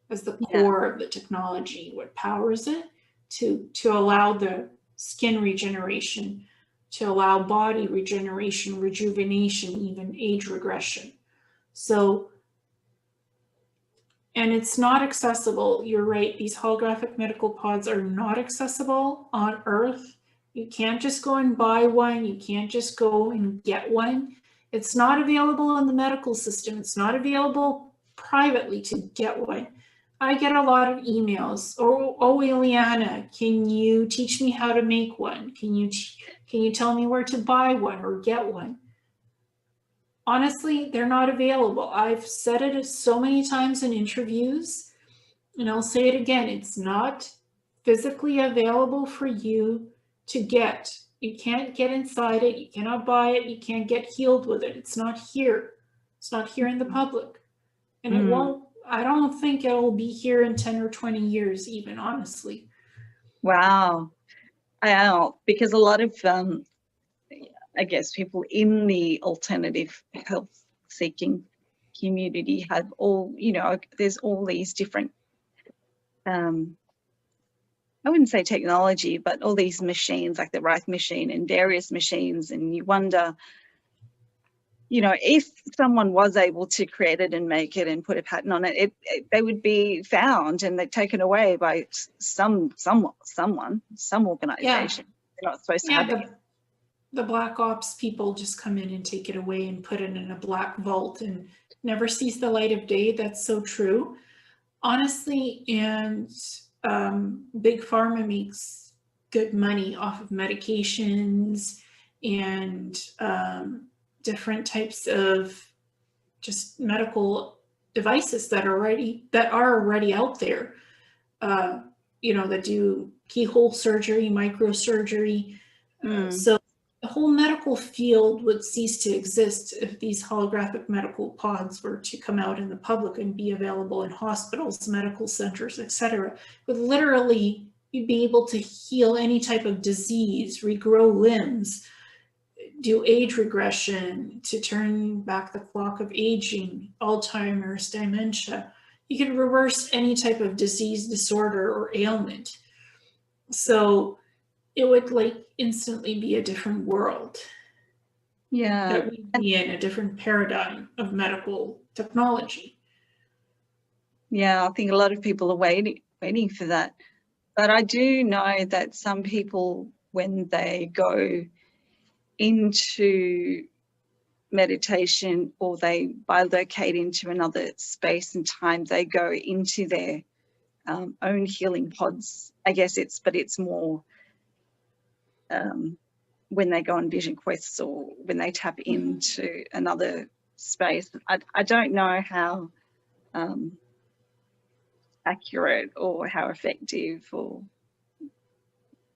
as the core of the technology, what powers it to allow the skin regeneration, to allow body regeneration, rejuvenation, even age regression. So, and it's not accessible. You're right. These holographic medical pods are not accessible on Earth. You can't just go and buy one. You can't just go and get one. It's not available in the medical system. It's not available privately to get one. I get a lot of emails. Oh, Ileana, can you teach me how to make one? Can you tell me where to buy one or get one? Honestly, they're not available. I've said it so many times in interviews, and I'll say it again. It's not physically available for you to get. You can't get inside it. You cannot buy it. You can't get healed with it. It's not here. It's not here in the public. And it won't, I don't think it'll be here in 10 or 20 years even, honestly. Wow. I know, because a lot of, I guess, people in the alternative health seeking community have all, you know, there's all these different, I wouldn't say technology, but all these machines like the Rife machine and various machines, and you wonder, you know, if someone was able to create it and make it and put a patent on it, they would be found and they're taken away by some organization. They're not supposed to have it. The black ops people just come in and take it away and put it in a black vault and never sees the light of day. That's so true. Honestly, and Big Pharma makes good money off of medications and different types of just medical devices that are already out there. You know, that do keyhole surgery, microsurgery. So the whole medical field would cease to exist if these holographic medical pods were to come out in the public and be available in hospitals, medical centers, etc. But literally, you'd be able to heal any type of disease, regrow limbs, do age regression to turn back the clock of aging, Alzheimer's, dementia. You can reverse any type of disease, disorder, or ailment. So it would like instantly be a different world. Yeah. That we'd be in a different paradigm of medical technology. Yeah, I think a lot of people are waiting for that. But I do know that some people, when they go into meditation or they bilocate into another space and time, they go into their own healing pods. I guess it's more when they go on vision quests or when they tap into another space. I don't know how accurate or how effective, or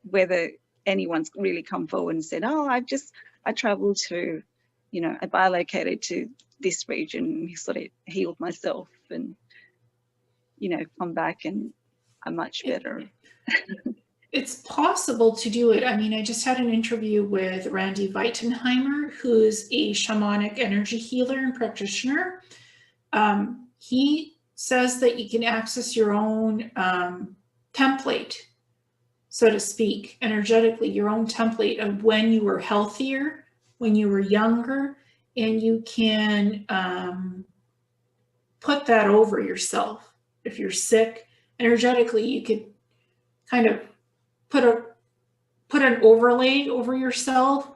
whether anyone's really come forward and said, oh, I traveled to, you know, I bilocated to this region, sort of healed myself and, you know, come back and I'm much better. It's possible to do it. I mean, I just had an interview with Randy Weitenheimer, who's a shamanic energy healer and practitioner. He says that you can access your own template, so to speak, energetically, your own template of when you were healthier, when you were younger, and you can put that over yourself. If you're sick, energetically, you could kind of put an overlay over yourself,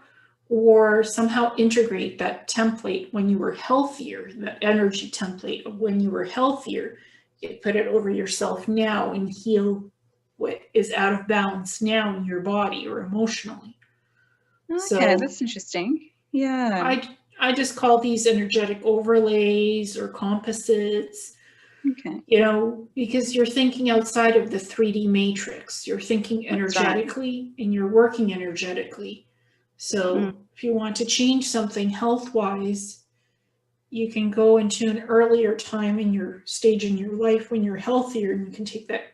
or somehow integrate that template when you were healthier, that energy template of when you were healthier. You put it over yourself now and heal what is out of balance now in your body or emotionally. Okay, so, that's interesting. Yeah. I just call these energetic overlays or composites. Okay. You know, because you're thinking outside of the 3D matrix. You're thinking energetically and you're working energetically. So if you want to change something health-wise, you can go into an earlier time in your stage in your life when you're healthier, and you can take that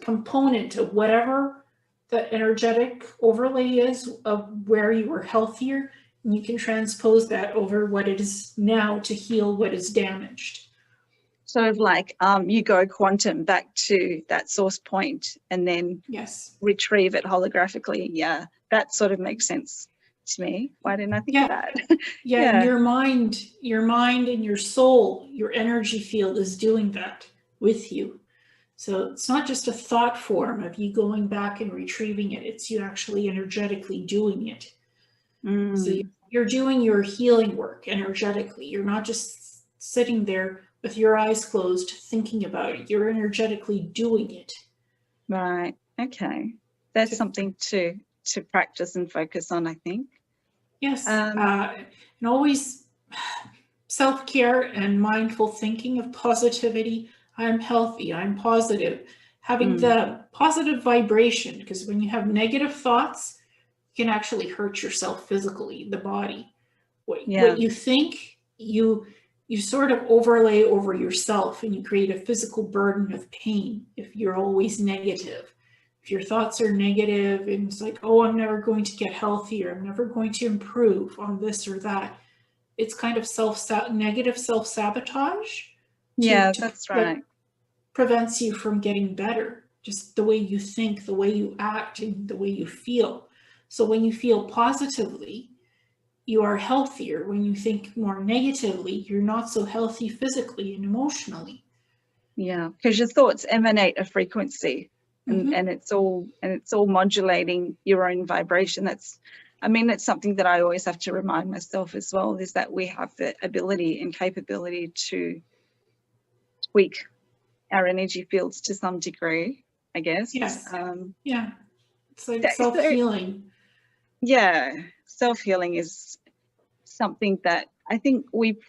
component of whatever the energetic overlay is of where you were healthier, and you can transpose that over what it is now to heal what is damaged. Sort of like you go quantum back to that source point and then retrieve it holographically. Yeah, that sort of makes sense to me. Why didn't I think of that? Yeah, and your mind and your soul, your energy field is doing that with you. So it's not just a thought form of you going back and retrieving it. It's you actually energetically doing it. So you're doing your healing work energetically. You're not just sitting there with your eyes closed thinking about it. You're energetically doing it. Right. Okay. That's something to practice and focus on, I think. Yes. And always self-care and mindful thinking of positivity. I'm healthy. I'm positive. Having the positive vibration, because when you have negative thoughts, you can actually hurt yourself physically, the body. What you think, you sort of overlay over yourself, and you create a physical burden of pain if you're always negative. If your thoughts are negative and it's like, oh, I'm never going to get healthier, I'm never going to improve on this or that, it's kind of negative self-sabotage. That's right. Prevents you from getting better. Just the way you think, the way you act, and the way you feel. So when you feel positively, you are healthier. When you think more negatively, you're not so healthy physically and emotionally. Yeah, because your thoughts emanate a frequency, and, Mm-hmm. and it's all modulating your own vibration. That's something that I always have to remind myself as well, is that we have the ability and capability to tweak our energy fields to some degree, I guess. Yes. Yeah. It's like So, self-healing. yeah, self-healing is something that I think we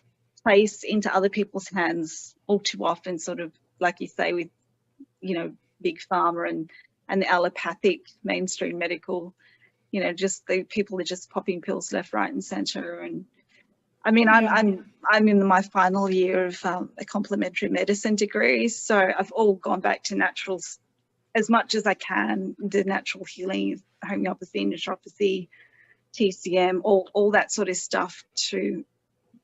place into other people's hands all too often, sort of like you say, with, big pharma and the allopathic mainstream medical, just the people are just popping pills left, right, and center. And I mean, Yeah. I'm in my final year of a complementary medicine degree, so I've all gone back to naturals as much as I can, the natural healing, homeopathy, naturopathy, TCM, all that sort of stuff, to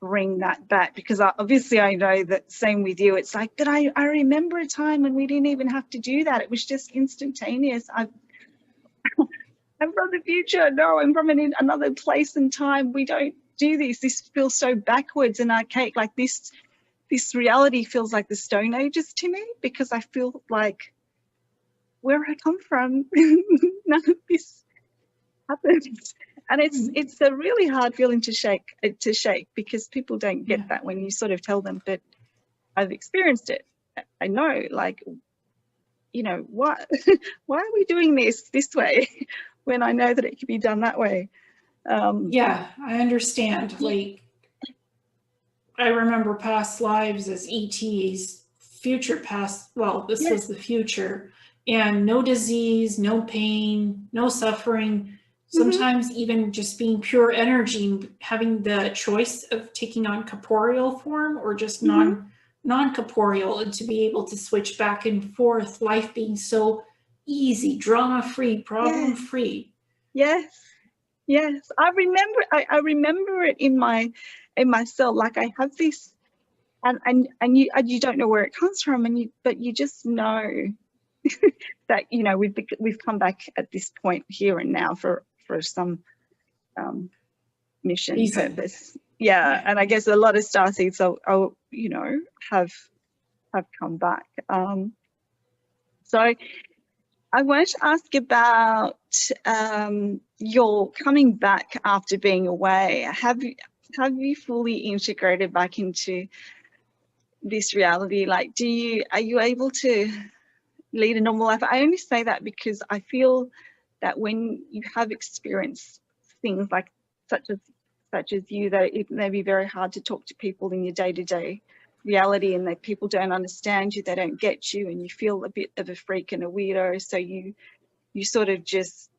bring that back, because obviously I know that, same with you, it's like, but I remember a time when we didn't even have to do that. It was just instantaneous. I'm from the future. No, I'm from another place and time. We don't do this. This feels so backwards and archaic. Like this reality feels like the Stone Ages to me, because I feel like where I come from, none of this happens. And it's a really hard feeling to shake, because people don't get that when you sort of tell them. But I've experienced it. I know, like, what? Why are we doing this way when I know that it could be done that way? Yeah, I understand. Like, I remember past lives as ETs, future past, well, this was the future, and no disease, no pain, no suffering. Sometimes even just being pure energy, having the choice of taking on corporeal form or just non-corporeal, and to be able to switch back and forth, life being so easy, drama-free, problem-free. Yes. I remember it in my cell. Like, I have this, and you don't know where it comes from, but you just know that we've come back at this point here and now for some mission purpose. Yeah, and I guess a lot of starseeds have come back. So I wanted to ask about your coming back after being away. Have you fully integrated back into this reality? Like, are you able to lead a normal life? I only say that because I feel that when you have experienced things like such as you, that it may be very hard to talk to people in your day-to-day reality, and that people don't understand you, they don't get you, and you feel a bit of a freak and a weirdo. So you sort of just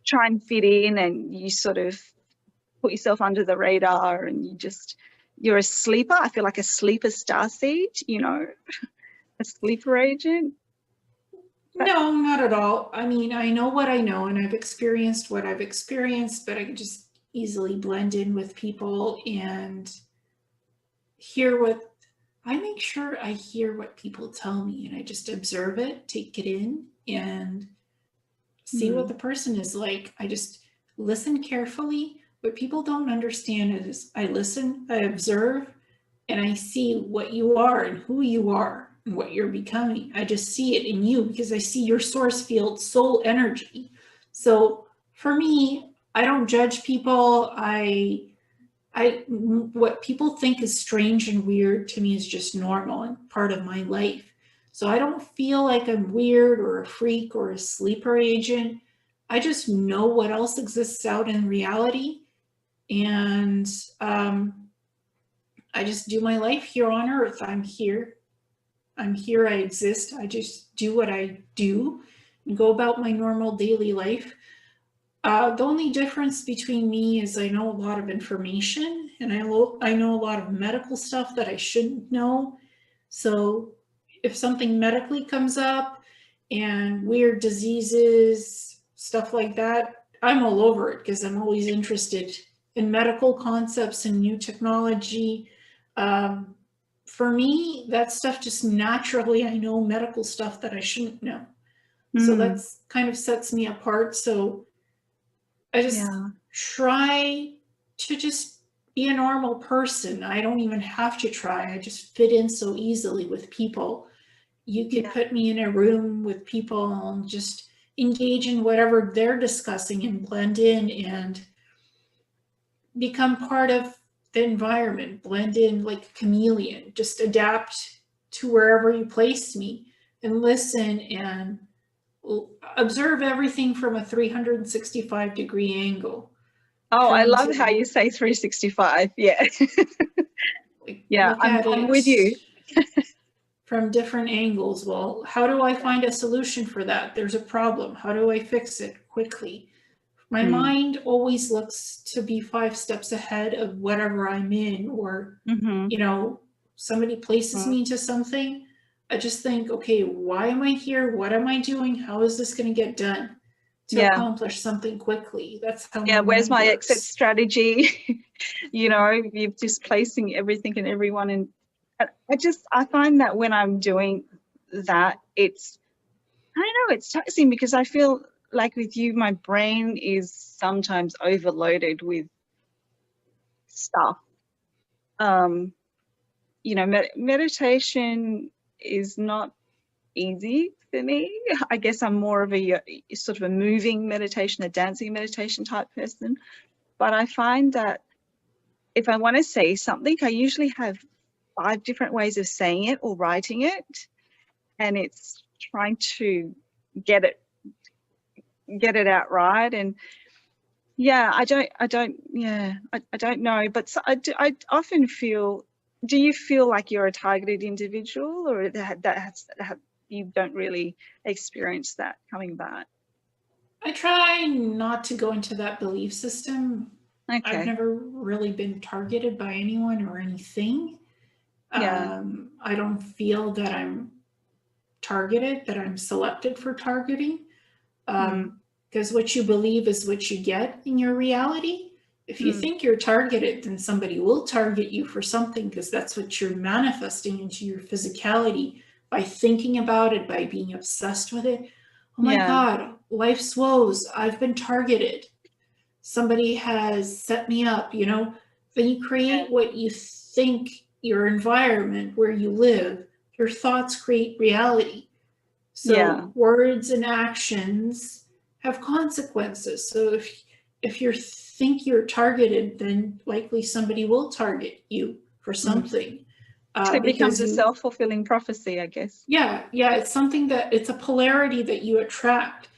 try and fit in, and you sort of put yourself under the radar, and you're a sleeper. I feel like a sleeper starseed, a sleeper agent. No, not at all. I mean, I know what I know, and I've experienced what I've experienced, but I can just easily blend in with people and I make sure I hear what people tell me, and I just observe it, take it in, and see what the person is like. I just listen carefully. What people don't understand is I listen, I observe, and I see what you are and who you are and what you're becoming. I just see it in you because I see your source field, soul energy. So for me, I don't judge people. What people think is strange and weird to me is just normal and part of my life. So I don't feel like I'm weird or a freak or a sleeper agent. I just know what else exists out in reality. And I just do my life here on earth. I'm here, I exist. I just do what I do and go about my normal daily life. The only difference between me is I know a lot of information, and I know a lot of medical stuff that I shouldn't know. So if something medically comes up and weird diseases, stuff like that, I'm all over it because I'm always interested in medical concepts and new technology. For me, that stuff just naturally, I know medical stuff that I shouldn't know. So that's kind of sets me apart. So I just try to just be a normal person. I don't even have to try. I just fit in so easily with people. You could put me in a room with people and just engage in whatever they're discussing and blend in and become part of the environment, blend in like a chameleon, just adapt to wherever you place me and listen and observe everything from a 365-degree angle. Oh, I love how you say 365. Yeah. Yeah, I'm with you. From different angles. Well, how do I find a solution for that? There's a problem. How do I fix it quickly? My mind always looks to be 5 steps ahead of whatever I'm in, or, you know, somebody places me into something. I just think, okay, why am I here? What am I doing? How is this going to get done to accomplish something quickly? That's how where's my works. exit strategy? You know, you're just placing everything and everyone in. I find that when I'm doing that, I don't know, it's taxing because I feel like with you, my brain is sometimes overloaded with stuff. You know, meditation is not easy for me. I guess I'm more of a sort of a moving meditation, a dancing meditation type person. But I find that if I want to say something, I usually have 5 different ways of saying it or writing it. And it's trying to get it out right. And I don't know, but I often feel, do you feel like you're a targeted individual, or you don't really experience that coming back? I try not to go into that belief system. Okay. I've never really been targeted by anyone or anything. I don't feel that I'm targeted, that I'm selected for targeting. Because what you believe is what you get in your reality. If you think you're targeted, then somebody will target you for something, because that's what you're manifesting into your physicality by thinking about it, by being obsessed with it. Oh my God, life's woes. I've been targeted. Somebody has set me up, you know. Then you create what you think, your environment where you live. Your thoughts create reality. So words and actions have consequences. So if you think you're targeted, then likely somebody will target you for something. So it becomes a self-fulfilling prophecy, I guess. Yeah, it's something it's a polarity that you attract.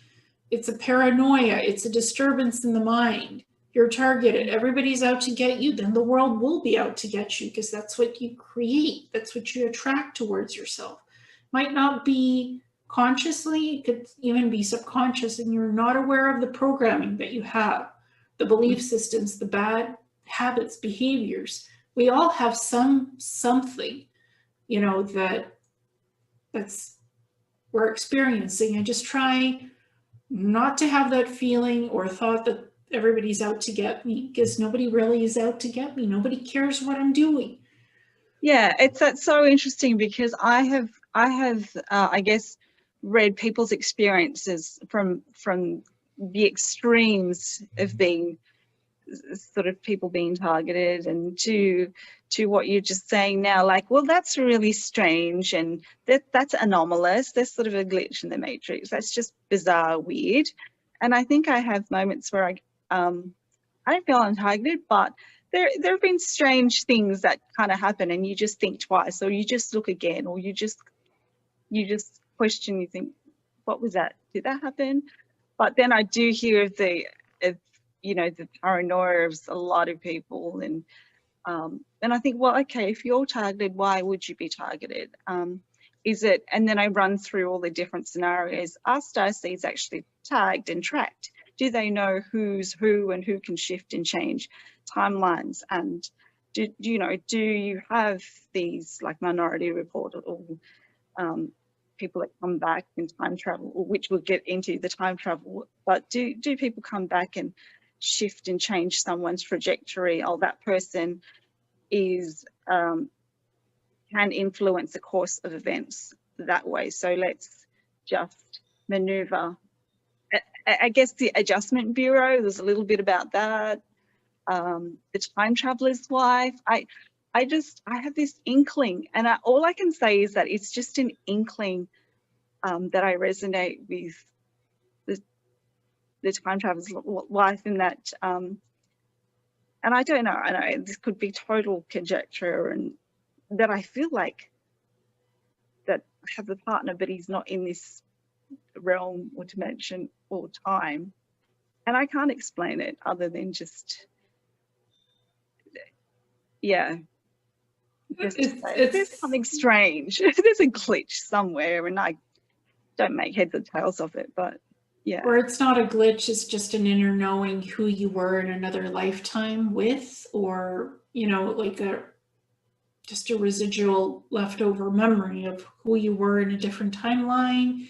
It's a paranoia. It's a disturbance in the mind. You're targeted. Everybody's out to get you. Then the world will be out to get you, because that's what you create. That's what you attract towards yourself. Might not be consciously, it could even be subconscious, and you're not aware of the programming that you have, the belief systems, the bad habits, behaviors. We all have something, you know, that's we're experiencing. And just try not to have that feeling or thought that everybody's out to get me, because nobody really is out to get me. Nobody cares what I'm doing. Yeah, that's so interesting, because I have I guess read people's experiences from the extremes of being sort of people being targeted, and to what you're just saying now, like, well, that's really strange, and that's anomalous. There's sort of a glitch in the matrix. That's just bizarre, weird. And I think I have moments where I don't feel I'm targeted, but there have been strange things that kind of happen, and you just think twice, or you just look again, or you just question. You think, what was that? Did that happen? But then I do hear of the paranoia of a lot of people, and I think, well, okay, if you're targeted, why would you be targeted? Is it? And then I run through all the different scenarios. Are starseeds actually tagged and tracked? Do they know who's who and who can shift and change timelines? And do you have these like Minority Report, or people that come back in time travel, which we'll get into the time travel, but do people come back and shift and change someone's trajectory? Oh, that person is can influence the course of events that way, so let's just maneuver I guess the Adjustment Bureau, there's a little bit about that. The Time Traveler's Wife. I have this inkling, and all I can say is that it's just an inkling that I resonate with the Time Traveler's Wife in that, and I don't know, I know this could be total conjecture, and that I feel like that I have a partner, but he's not in this realm or dimension or time, and I can't explain it other than just, yeah. There's something strange. There's a glitch somewhere, and I don't make heads or tails of it, but yeah. Or it's not a glitch, it's just an inner knowing who you were in another lifetime with, or, you know, like just a residual leftover memory of who you were in a different timeline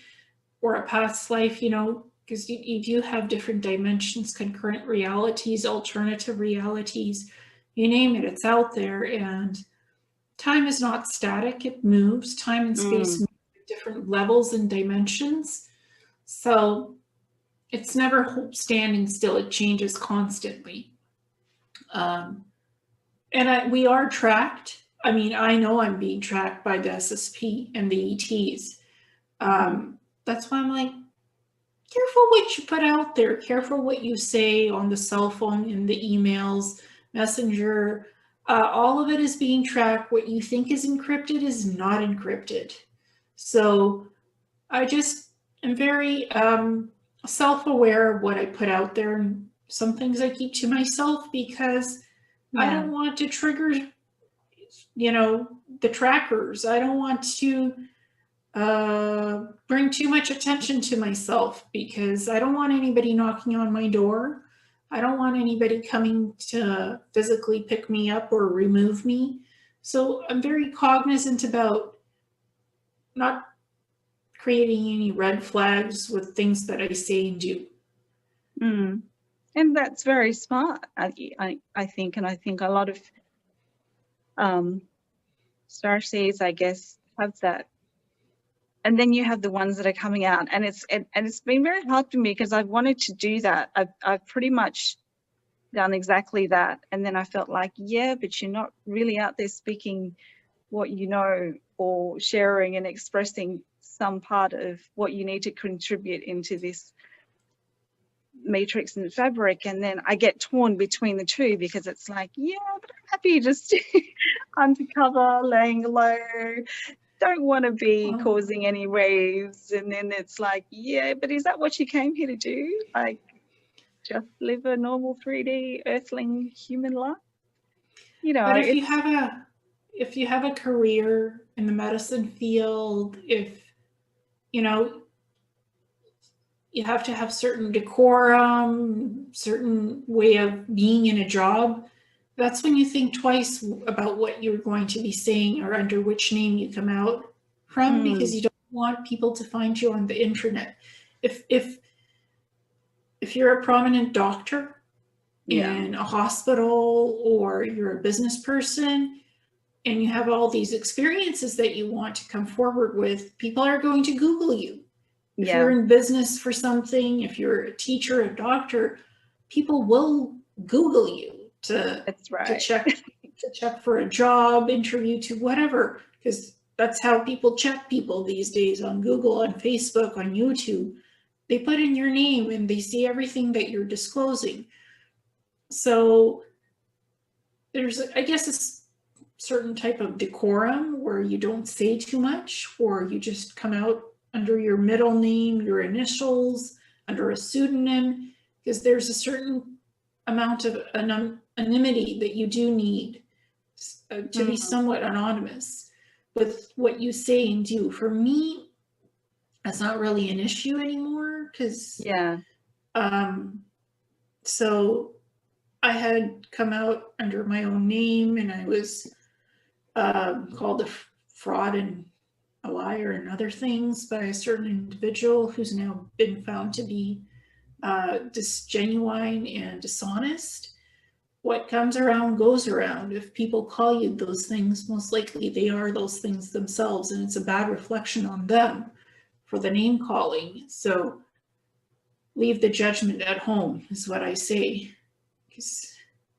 or a past life, you know, because you do have different dimensions, concurrent realities, alternative realities, you name it, it's out there. And time is not static, it moves. Time and space move at different levels and dimensions. So it's never standing still, it changes constantly. We are tracked. I mean, I know I'm being tracked by the SSP and the ETs. That's why I'm like, careful what you put out there, careful what you say on the cell phone, in the emails, messenger. All of it is being tracked. What you think is encrypted is not encrypted. So I just am very self-aware of what I put out there, and some things I keep to myself because I don't want to trigger, you know, the trackers. I don't want to bring too much attention to myself because I don't want anybody knocking on my door. I don't want anybody coming to physically pick me up or remove me. So I'm very cognizant about not creating any red flags with things that I say and do. And that's very smart, I think, and I think a lot of starseeds, I guess, have that. And then you have the ones that are coming out, and it's been very hard for me because I've wanted to do that. I've pretty much done exactly that, and then I felt like, yeah, but you're not really out there speaking what you know, or sharing and expressing some part of what you need to contribute into this matrix and fabric. And then I get torn between the two because it's like, yeah, but I'm happy just undercover, laying low, don't want to be causing any waves. And then it's like, yeah, but is that what you came here to do? Like, just live a normal 3D earthling human life? You know, but if you have a career in the medicine field, if, you know, you have to have certain decorum, certain way of being in a job, that's when you think twice about what you're going to be saying or under which name you come out from, because you don't want people to find you on the internet. If you're a prominent doctor in a hospital, or you're a business person and you have all these experiences that you want to come forward with, people are going to Google you. If you're in business for something, if you're a teacher, a doctor, people will Google you to check for a job interview, to whatever, because that's how people check people these days, on Google, on Facebook, on YouTube. They put in your name and they see everything that you're disclosing. So there's, I guess, a certain type of decorum where you don't say too much, or you just come out under your middle name, your initials, under a pseudonym, because there's a certain amount of anonymity that you do need to be somewhat anonymous with what you say and do. For me, that's not really an issue anymore, because so I had come out under my own name, and I was called a fraud and a liar and other things by a certain individual who's now been found to be disgenuine and dishonest. What comes around goes around. If people call you those things, most likely they are those things themselves, and it's a bad reflection on them for the name calling. So leave the judgment at home, is what I say. Because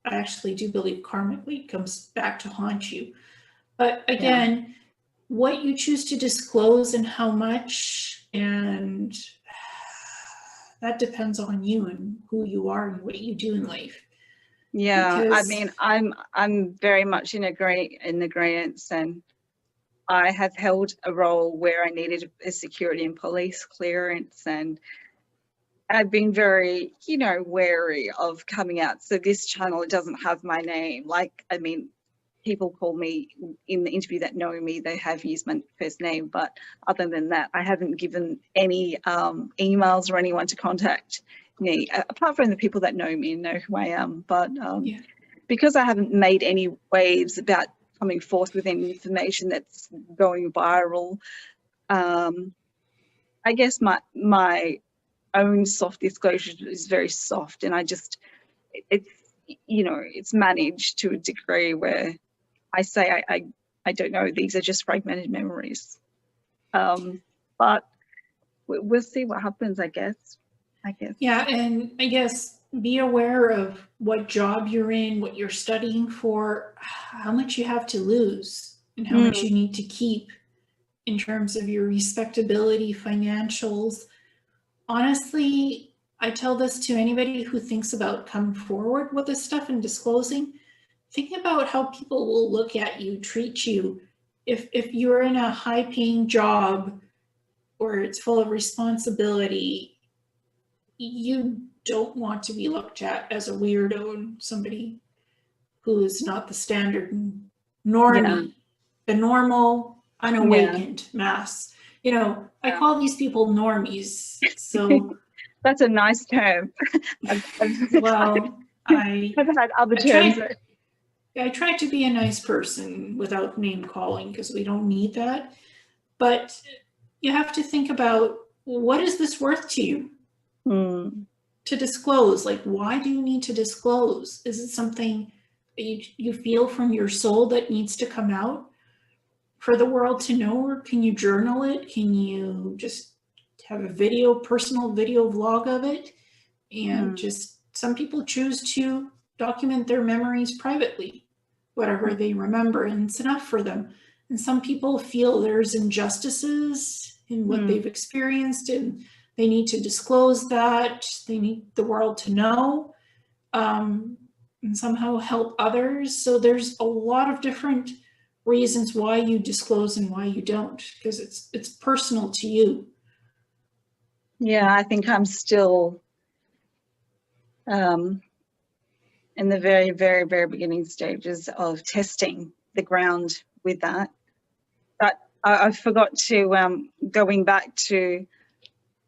I actually do believe karmically comes back to haunt you. But again, what you choose to disclose and how much, and that depends on you and who you are and what you do in life. Yeah, I Because, mean, I'm very much in agreement, and I have held a role where I needed a security and police clearance, and I've been very, you know, wary of coming out. So this channel, it doesn't have my name. Like, I mean, people call me in the interview that know me, they have used my first name, but other than that, I haven't given any emails or anyone to contact me, apart from the people that know me and know who I am. But yeah. because I haven't made any waves about coming forth with any information that's going viral, I guess my own soft disclosure is very soft, and it's, you know, it's managed to a degree where I say I don't know, these are just fragmented memories. But we'll see what happens, I guess. Yeah, and I guess be aware of what job you're in, what you're studying for, how much you have to lose, and how much you need to keep in terms of your respectability, financials. Honestly, I tell this to anybody who thinks about coming forward with this stuff and disclosing. Think about how people will look at you, treat you. If you're in a high-paying job where it's full of responsibility, you don't want to be looked at as a weirdo and somebody who is not the standard normie, the normal, unawakened mass. You know, I call these people normies. So that's a nice term. well, I've had other terms. I try to be a nice person without name calling because we don't need that. But you have to think about, what is this worth to you? To disclose, like, why do you need to disclose? Is it something that you feel from your soul that needs to come out for the world to know, or can you journal it? Can you just have a personal video vlog of it? And just, some people choose to document their memories privately, whatever they remember, and it's enough for them. And some people feel there's injustices in what they've experienced, and they need to disclose that. They need the world to know, and somehow help others. So there's a lot of different reasons why you disclose and why you don't, because it's personal to you. Yeah, I think I'm still in the very, very, very beginning stages of testing the ground with that. But I forgot to, going back to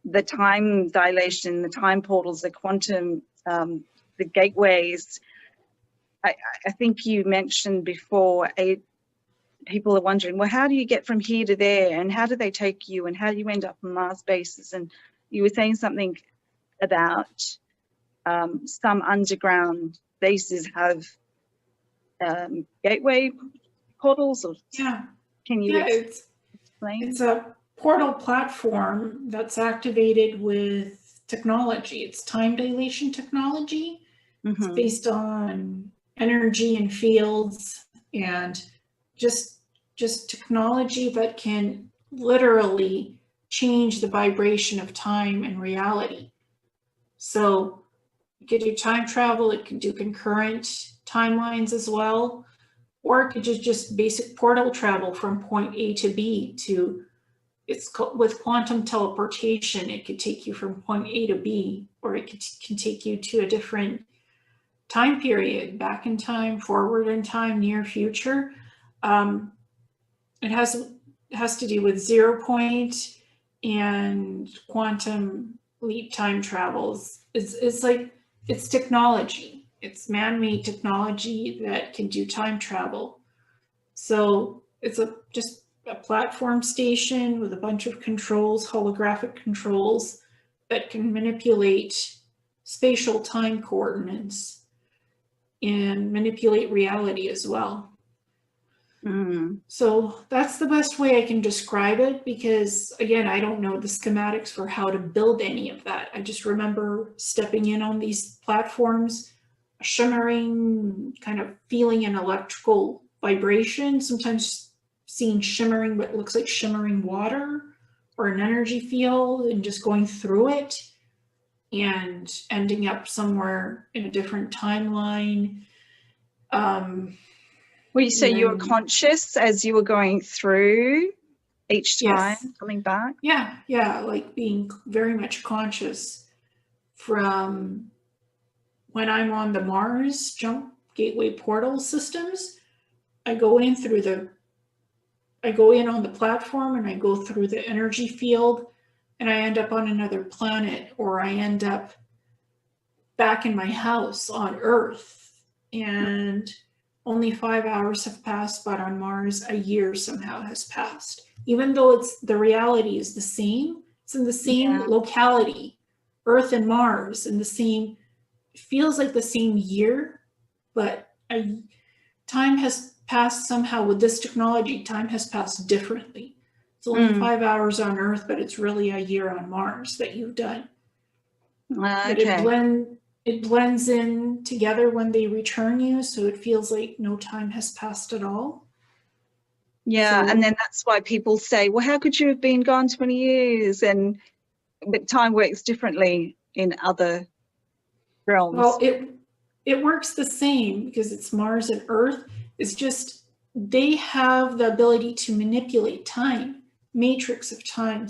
the time dilation, the time portals, the quantum, the gateways. I think you mentioned before, people are wondering, well, how do you get from here to there, and how do they take you, and how do you end up on Mars bases? And you were saying something about some underground bases have gateway portals, or can you explain? It's a portal platform that's activated with technology. It's time dilation technology. It's based on energy and fields, and just technology that can literally change the vibration of time and reality. So it could do time travel, it could do concurrent timelines as well, or it could just basic portal travel from point A to B to, with quantum teleportation, it could take you from point A to B, or it can take you to a different time period, back in time, forward in time, near future. It has to do with 0 point and quantum leap time travels. It's like, it's technology. It's man-made technology that can do time travel. So it's just a platform station with a bunch of controls, holographic controls, that can manipulate spatial time coordinates and manipulate reality as well. Mm. So that's the best way I can describe it, because again, I don't know the schematics for how to build any of that. I just remember stepping in on these platforms, shimmering, kind of feeling an electrical vibration, sometimes seeing shimmering, what looks like shimmering water or an energy field, and just going through it and ending up somewhere in a different timeline. Well, you say you were And conscious as you were going through each time yes, coming back? yeah, like being very much conscious from when I'm on the Mars jump gateway portal systems. I go in on the platform and I go through the energy field, and I end up on another planet, or I end up back in my house on Earth, and only 5 hours have passed, but on Mars, a year somehow has passed. Even though the reality is the same, it's in the same locality, Earth and Mars, in the same, feels like the same year, but time has passed somehow with this technology, time has passed differently. It's only 5 hours on Earth, but it's really a year on Mars that you've done. But it blends in together when they return you, so it feels like no time has passed at all. Yeah, and then that's why people say, well, how could you have been gone 20 years? But time works differently in other realms. Well, it works the same because it's Mars and Earth. It's just they have the ability to manipulate time, matrix of time.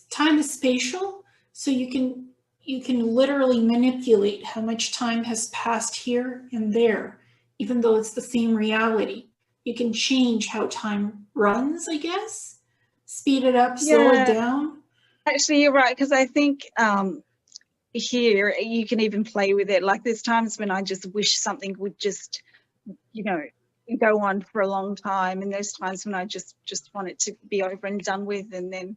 Time is spatial, so you can literally manipulate how much time has passed here and there, even though it's the same reality. You can change how time runs, I guess, speed it up, slow it down. Actually, you're right, because I think here you can even play with it. Like there's times when I just wish something would just, go on for a long time, and there's times when I just want it to be over and done with, and then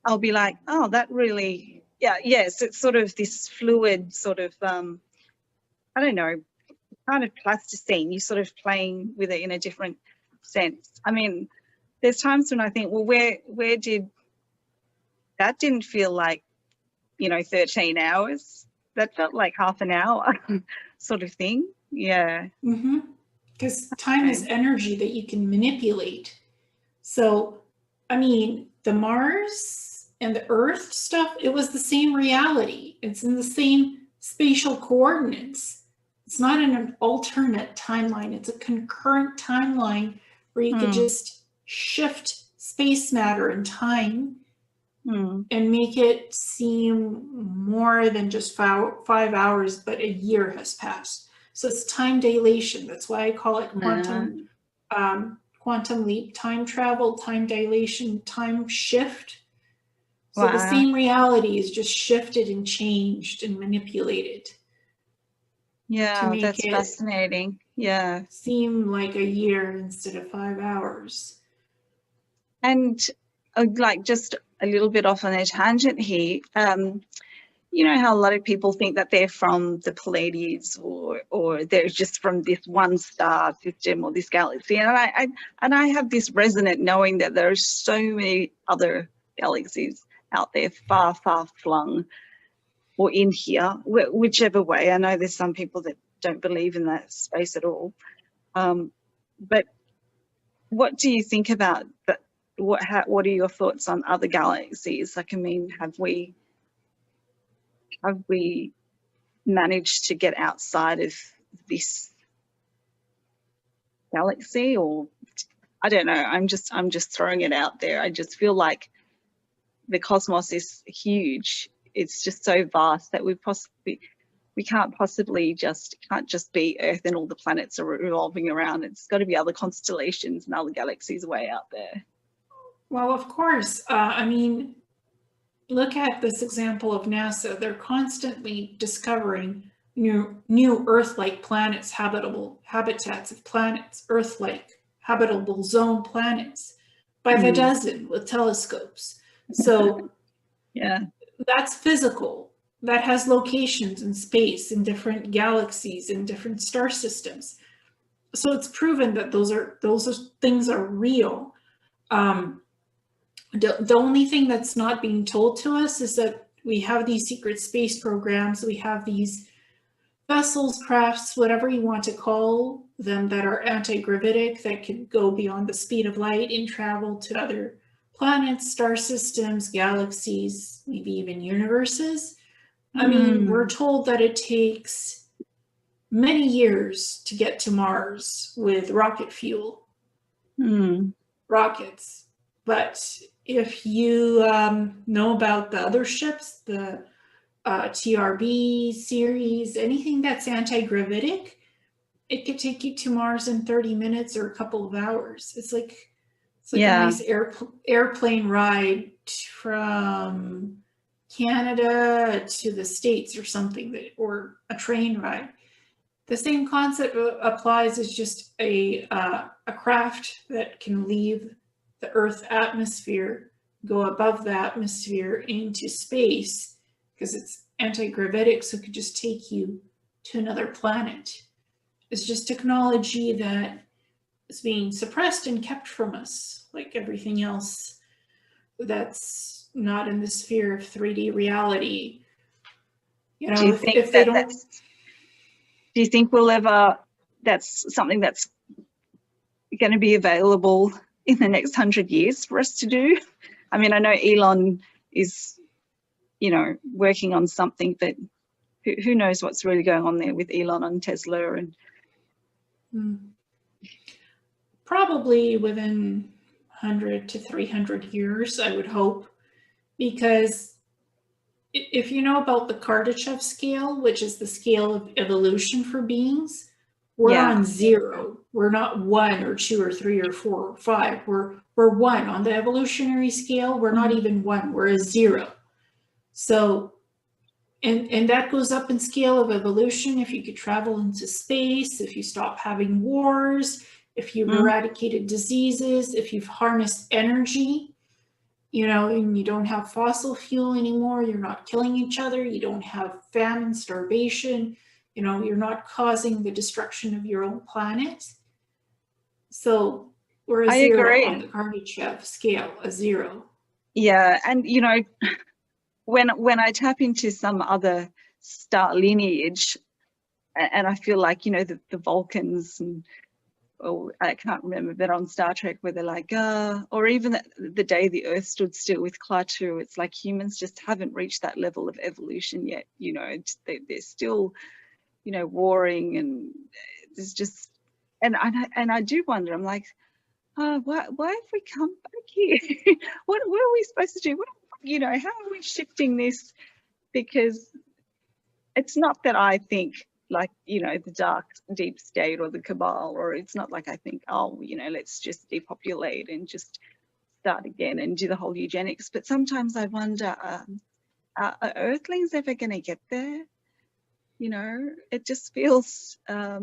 I'll be like, oh, that really, yes, it's sort of this fluid sort of, I don't know, kind of plasticine. You're sort of playing with it in a different sense. I mean, there's times when I think, well, where did that didn't feel like, 13 hours. That felt like half an hour sort of thing. Yeah. Because time is energy that you can manipulate. So, I mean, the Mars and the Earth stuff, it was the same reality. It's in the same spatial coordinates. It's not in an alternate timeline. It's a concurrent timeline where you could just shift space, matter, and time and make it seem more than just 5 hours, but a year has passed. So it's time dilation. That's why I call it quantum leap, time travel, time dilation, time shift. So the same reality is just shifted and changed and manipulated. Yeah, that's fascinating. Yeah. Seem like a year instead of 5 hours. And like just a little bit off on a tangent here, you know how a lot of people think that they're from the Pleiades or they're just from this one star system or this galaxy, and I have this resonant knowing that there are so many other galaxies out there, far flung, or in here, whichever way. I know there's some people that don't believe in that space at all, but what do you think about that? What are your thoughts on other galaxies? Like, I mean, have we managed to get outside of this galaxy? Or I don't know, I'm just throwing it out there. I just feel like the cosmos is huge. It's just so vast that we can't just be Earth and all the planets are revolving around. It's got to be other constellations and other galaxies way out there. Well, of course. I mean, look at this example of NASA. They're constantly discovering new Earth-like planets, habitats of planets, Earth-like habitable zone planets by the dozen with telescopes. So yeah, that's physical. that has locations in space, in different galaxies, in different star systems. So it's proven that those things are real. The only thing that's not being told to us is that we have these secret space programs, we have these vessels, crafts, whatever you want to call them, that are anti-gravitic, that can go beyond the speed of light and travel to other planets, star systems, galaxies, maybe even universes. I mean, we're told that it takes many years to get to Mars with rocket fuel, rockets. But if you know about the other ships, the TRB series, anything that's anti-gravitic, it could take you to Mars in 30 minutes or a couple of hours. It's like a nice airplane ride from Canada to the States or something, or a train ride. The same concept applies as just a craft that can leave the Earth atmosphere, go above the atmosphere into space, because it's anti-gravitic, so it could just take you to another planet. It's just technology that is being suppressed and kept from us, like everything else that's not in the sphere of 3D reality. You know, if they don't... Do you think we'll ever, that's something that's going to be available in the next 100 years for us to do? I mean, I know Elon is, you know, working on something, but who knows what's really going on there with Elon and Tesla. And probably within 100 to 300 years, I would hope, because if you know about the Kardashev scale, which is the scale of evolution for beings, we're on 0. We're not 1 or 2 or 3 or 4 or 5. We're 1 on the evolutionary scale. We're not even 1. We're a 0. So, and that goes up in scale of evolution if you could travel into space, if you stop having wars, if you've eradicated diseases, if you've harnessed energy, you know, and you don't have fossil fuel anymore, you're not killing each other, you don't have famine, starvation, you know, you're not causing the destruction of your own planet. So we're a 0 on the Kardashev scale, a 0. Yeah, and you know, when I tap into some other star lineage, and I feel like, you know, the Vulcans, and I can't remember, but on Star Trek where they're like, or even the day the Earth stood still with Klaatu, it's like humans just haven't reached that level of evolution yet. You know, they're still, you know, warring, and there's just, and I do wonder, I'm like, why have we come back here? What are we supposed to do? You know, how are we shifting this? Because it's not that I think, like, you know, the dark deep state or the cabal, or it's not like I think, oh, you know, let's just depopulate and just start again and do the whole eugenics. But sometimes I wonder, are Earthlings ever going to get there? You know, it just feels not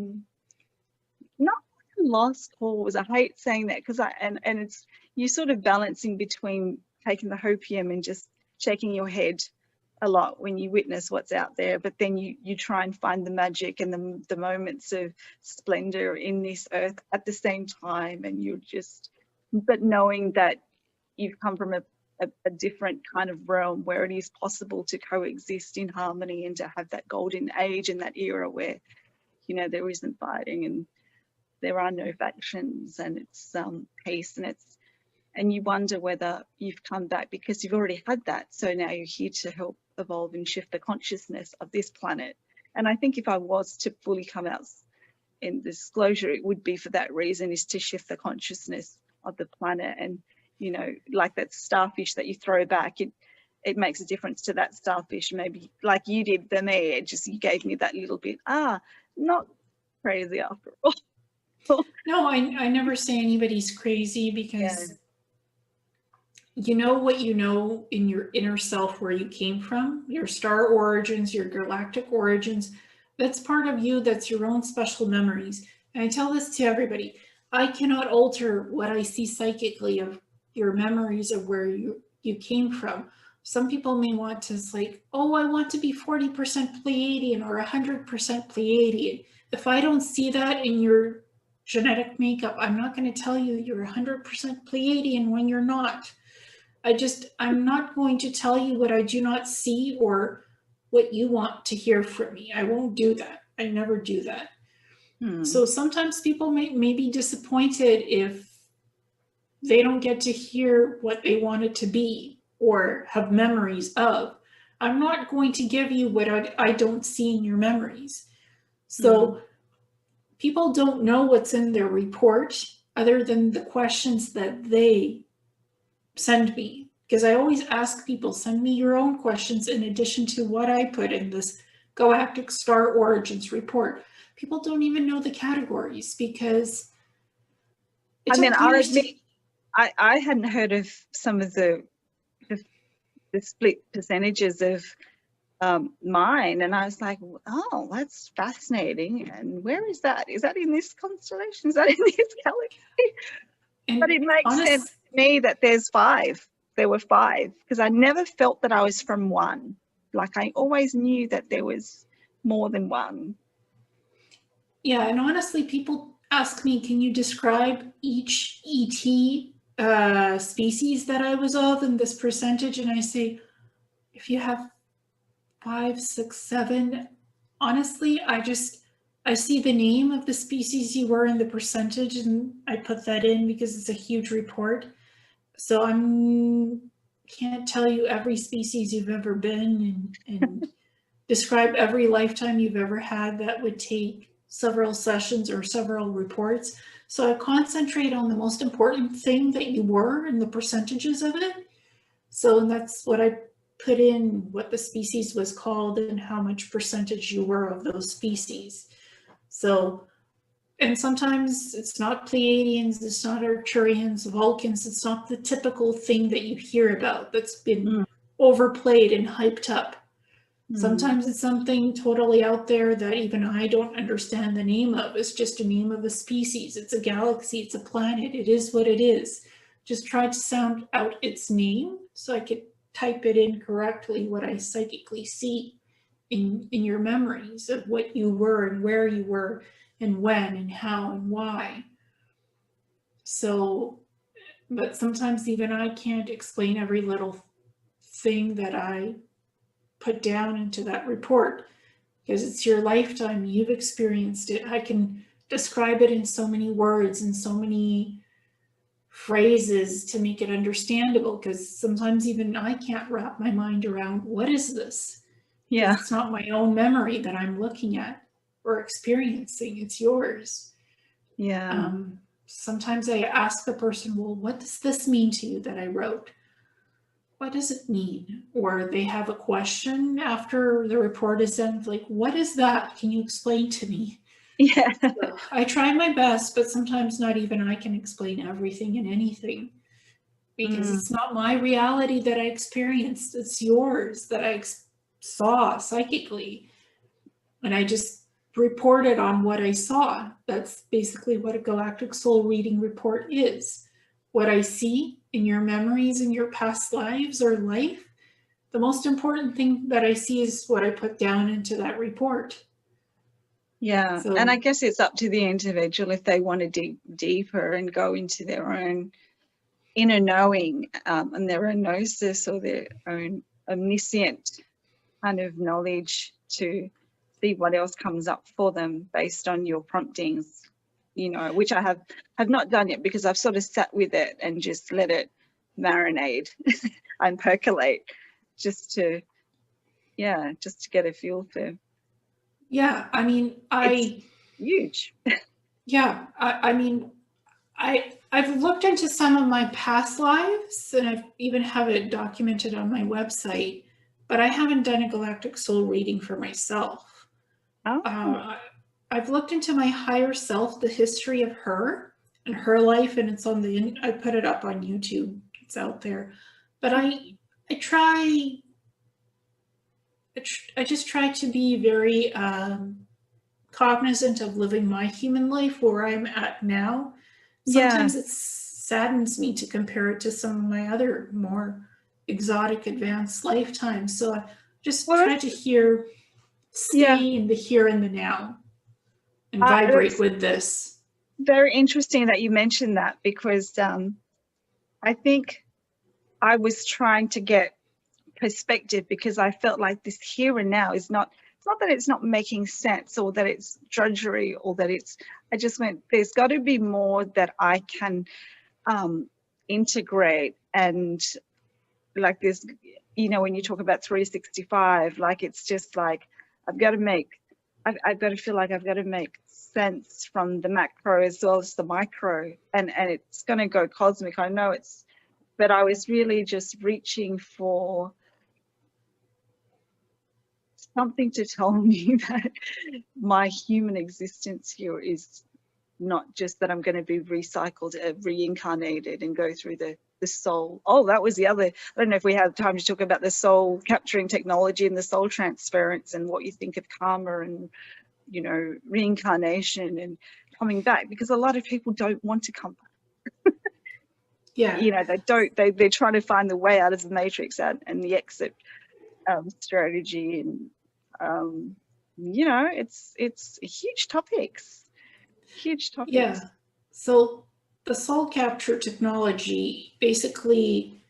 like a lost cause. I hate saying that, because and it's, you sort of balancing between taking the hopium and just shaking your head a lot when you witness what's out there, but then you try and find the magic and the moments of splendor in this earth at the same time, and you're just, but knowing that you've come from a different kind of realm where it is possible to coexist in harmony and to have that golden age and that era where, you know, there isn't fighting and there are no factions, and it's peace, and you wonder whether you've come back because you've already had that. So now you're here to help evolve and shift the consciousness of this planet. And I think if I was to fully come out in disclosure, it would be for that reason, is to shift the consciousness of the planet. And, you know, like that starfish that you throw back, it makes a difference to that starfish. Maybe like you did for me, you gave me that little bit, not crazy after all. No, I never say anybody's crazy, because you know what you know in your inner self, where you came from, your star origins, your galactic origins. That's part of you. That's your own special memories. And I tell this to everybody. I cannot alter what I see psychically of your memories of where you came from. some people may want to, it's like, oh, I want to be 40% Pleiadian or 100% Pleiadian. If I don't see that in your genetic makeup, I'm not going to tell you you're 100% Pleiadian when you're not. I'm not going to tell you what I do not see or what you want to hear from me. I won't do that. I never do that. So sometimes people may be disappointed if they don't get to hear what they want it to be or have memories of. I'm not going to give you what I don't see in your memories. So people don't know what's in their report other than the questions that they send me. Because I always ask people, send me your own questions in addition to what I put in this Galactic Star Origins report. People don't even know the categories because I mean, I'll admit, I hadn't heard of some of the split percentages of mine, and I was like, oh, that's fascinating. And where is that? Is that in this constellation? Is that in this galaxy? But it makes sense to me that there's 5. There were 5 because I never felt that I was from one. Like I always knew that there was more than one. Yeah, and honestly, people ask me, can you describe each ET species that I was of in this percentage? And I say, if you have 5, 6, 7, honestly, I see the name of the species you were in the percentage, and I put that in because it's a huge report. So I can't tell you every species you've ever been and describe every lifetime you've ever had. That would take several sessions or several reports. So I concentrate on the most important thing that you were and the percentages of it. So that's what I put in, what the species was called and how much percentage you were of those species. So, and sometimes it's not Pleiadians, it's not Arcturians, Vulcans, it's not the typical thing that you hear about that's been overplayed and hyped up. Sometimes it's something totally out there that even I don't understand the name of. It's just a name of a species. It's a galaxy, it's a planet. It is what it is. Just try to sound out its name so I could type it in correctly, what I psychically see in your memories of what you were and where you were and when and how and why. So, but sometimes even I can't explain every little thing that I put down into that report because it's your lifetime, you've experienced it. I can describe it in so many words and so many phrases to make it understandable, because sometimes even I can't wrap my mind around what is this. Yeah, it's not my own memory that I'm looking at or experiencing, it's yours. Yeah. Sometimes I ask the person, well, what does this mean to you that I wrote? What does it mean? Or they have a question after the report is done, like, what is that? Can you explain to me? Yeah. So I try my best, but sometimes not even I can explain everything and anything, because it's not my reality that I experienced. It's yours that I saw psychically. And I just reported on what I saw. That's basically what a galactic soul reading report is. What I see in your memories in your past lives or life, the most important thing that I see is what I put down into that report. Yeah, so, and I guess it's up to the individual if they want to dig deeper and go into their own inner knowing and their own gnosis or their own omniscient kind of knowledge to see what else comes up for them based on your promptings, you know, which I have not done yet because I've sort of sat with it and just let it marinate and percolate just to get a feel for. Yeah, I mean, it's huge. Yeah, I mean, I've looked into some of my past lives, and I've even have it documented on my website, but I haven't done a galactic soul reading for myself. Oh. I've looked into my higher self, the history of her and her life, and it's on I put it up on YouTube. It's out there, but I just try to be very cognizant of living my human life where I'm at now. Sometimes it saddens me to compare it to some of my other more exotic advanced lifetimes. So I just Well, try to stay in the here and the now and vibrate that's with this. very interesting that you mentioned that, because I think I was trying to get perspective, because I felt like this here and now is not, it's not that it's not making sense or that it's drudgery or that it's, I just went, there's got to be more that I can integrate. And like this, you know, when you talk about 365, like it's just like I've got to feel like I've got to make sense from the macro as well as the micro, and it's going to go cosmic. I know it's, but I was really just reaching for something to tell me that my human existence here is not just that I'm going to be recycled, reincarnated and go through the soul. Oh, that was the other, I don't know if we have time to talk about the soul capturing technology and the soul transference and what you think of karma and, you know, reincarnation and coming back, because a lot of people don't want to come back. Yeah. You know, they're trying to find the way out of the matrix and the exit strategy. And, you know, it's huge topics. Yeah. So the soul capture technology, basically,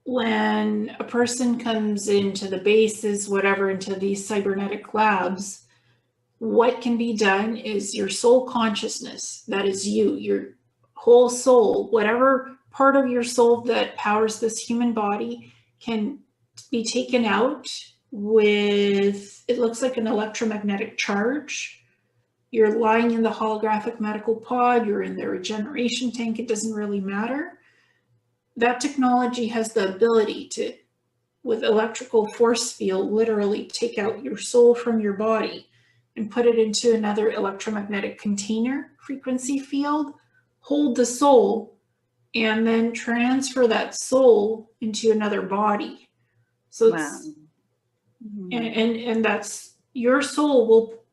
when a person comes into the bases, whatever, into these cybernetic labs, what can be done is your soul consciousness, that is you, your whole soul, whatever part of your soul that powers this human body can be taken out with, it looks like an electromagnetic charge. You're lying in the holographic medical pod, you're in the regeneration tank, it doesn't really matter. That technology has the ability to, with electrical force field, literally take out your soul from your body and put it into another electromagnetic container frequency field, hold the soul, and then transfer that soul into another body. So it's, and that's, your soul will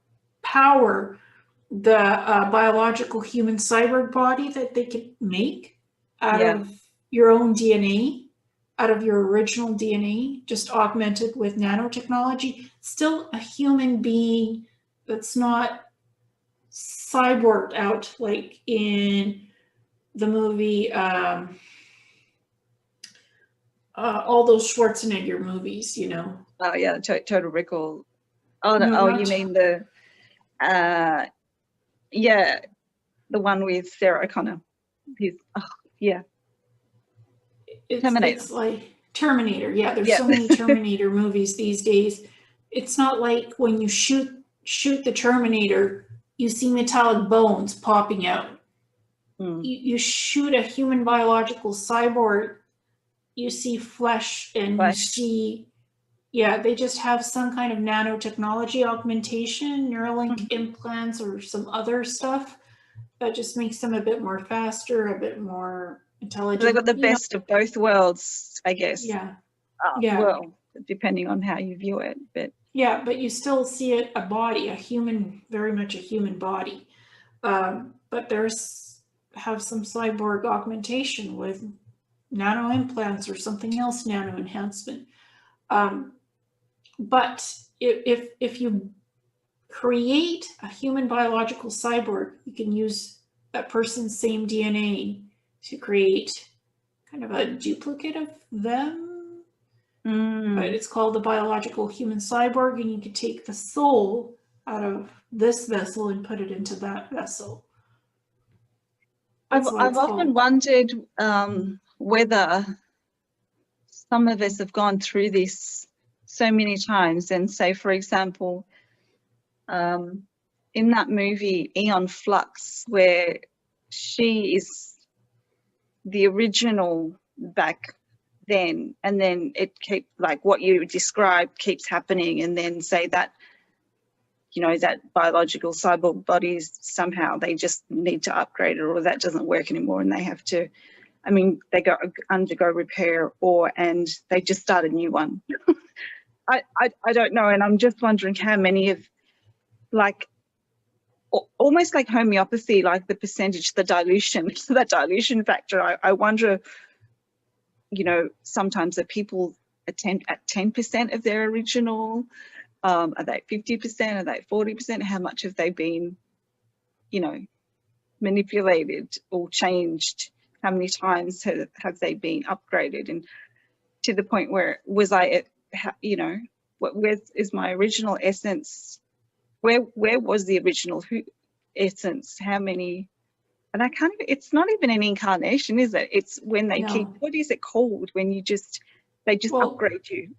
power the biological human cyborg body that they could make out of your own DNA, out of your original DNA, just augmented with nanotechnology. Still a human being that's not cyborged out like in the movie, all those Schwarzenegger movies, you know. Oh yeah, Total Recall. Oh no, No, you mean the yeah, the one with Sarah Connor. Yeah. Terminator. It's like Terminator. Yeah, there's so many Terminator movies these days. It's not like when you shoot the Terminator, you see metallic bones popping out. You shoot a human biological cyborg, you see flesh, and you see, yeah, they just have some kind of nanotechnology augmentation, Neurolink implants, or some other stuff that just makes them a bit more faster, a bit more intelligent. They've got the best of both worlds, I guess. Yeah. Well, depending on how you view it, but yeah, but you still see it, a body, a human, very much a human body. But have some cyborg augmentation with nano implants or something else, nano enhancement. But if you create a human biological cyborg, you can use that person's same DNA to create kind of a duplicate of them. But it's called the biological human cyborg, and you could take the soul out of this vessel and put it into that vessel. I've often wondered whether some of us have gone through this so many times, and say, for example, in that movie Aeon Flux, where she is the original back then, and then it keeps, like what you described, keeps happening, and then say that, you know, that biological cyborg bodies, somehow they just need to upgrade it, or that doesn't work anymore and they have to, I mean, they undergo repair, and they just start a new one. I don't know, and I'm just wondering how many of, like, almost like homeopathy, like the percentage, the dilution, that dilution factor. I wonder sometimes are people at 10% of their original? Are they 50%? Are they 40%? How much have they been, manipulated or changed? How many times have they been upgraded? And to the point where was I, where is my original essence? Where was the original essence? How many? And it's not even an incarnation, is it? It's when they keep, what is it called? When they just upgrade you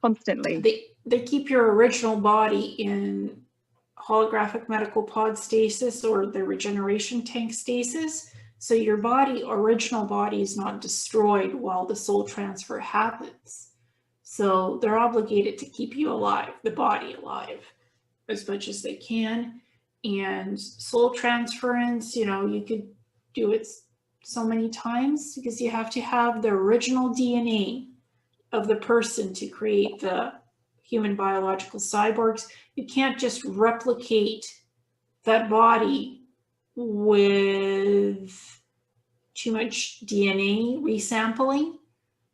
constantly. They keep your original body in holographic medical pod stasis or the regeneration tank stasis. So your original body is not destroyed while the soul transfer happens. So they're obligated to keep you alive, the body alive, as much as they can. And soul transference, you could do it so many times because you have to have the original DNA of the person to create the human biological cyborgs. You can't just replicate that body with too much DNA resampling.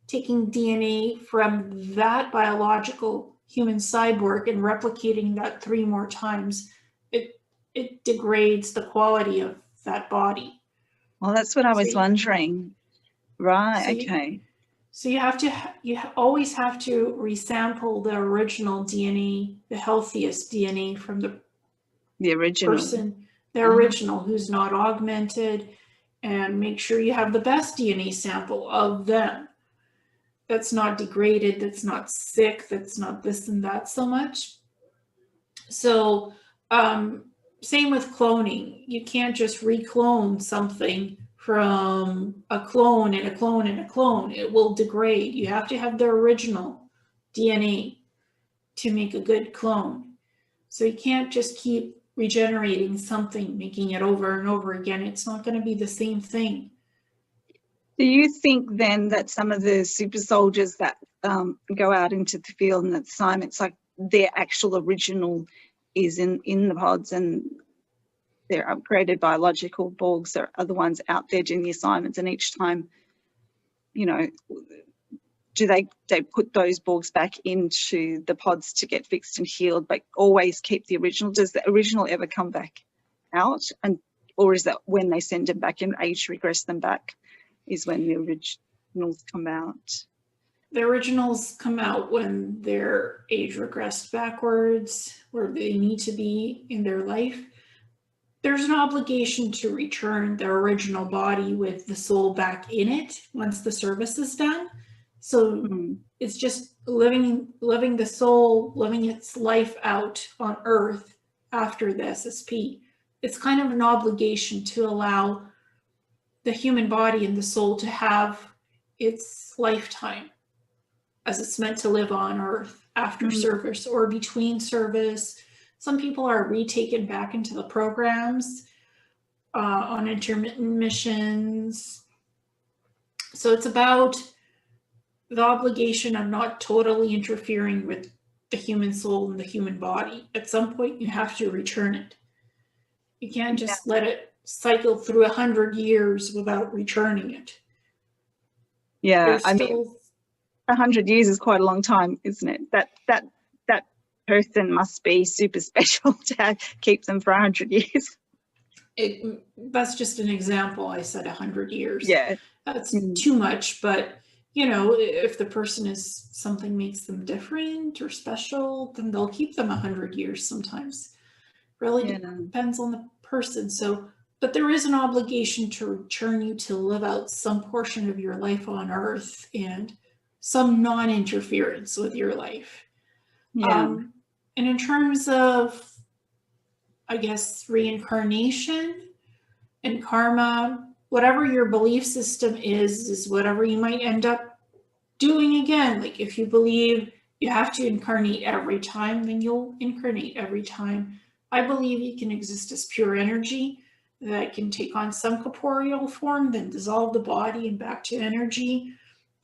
Taking DNA from that biological human cyborg and replicating that 3 more times, it degrades the quality of that body. Well, that's what I was wondering. Right, okay. So you always have to resample the original DNA, the healthiest DNA from the original person, the original who's not augmented, and make sure you have the best DNA sample of them. That's not degraded, that's not sick, that's not this and that so much. So same with cloning. You can't just reclone something from a clone and a clone and a clone. It will degrade. You have to have the original DNA to make a good clone. So you can't just keep regenerating something, making it over and over again. It's not going to be the same thing. Do you think then that some of the super soldiers that go out into the field and assignments, like their actual original is in the pods and their upgraded biological Borgs are the ones out there doing the assignments, and each time, do they put those Borgs back into the pods to get fixed and healed, but always keep the original? Does the original ever come back out? Or is that when they send them back and age regress them back is when the originals come out? The originals come out when they're age regressed backwards, where they need to be in their life. There's an obligation to return their original body with the soul back in it once the service is done. So it's just living the soul, living its life out on Earth after the SSP. It's kind of an obligation to allow the human body and the soul to have its lifetime as it's meant to live on Earth after service or between service. Some people are retaken back into the programs on intermittent missions. So it's about the obligation of not totally interfering with the human soul and the human body. At some point, you have to return it. You can't just let it cycle through 100 years without returning it. Yeah, I mean, 100 years is quite a long time, isn't it? That person must be super special to keep them for 100 years. That's just an example. I said 100 years. Yeah. That's too much, but if the person something makes them different or special, then they'll keep them 100 years sometimes. Really depends on the person. So, but there is an obligation to return you to live out some portion of your life on Earth and some non-interference with your life. Yeah. And in terms of, I guess, reincarnation and karma, whatever your belief system is whatever you might end up doing again. Like if you believe you have to incarnate every time, then you'll incarnate every time. I believe you can exist as pure energy that can take on some corporeal form, then dissolve the body and back to energy.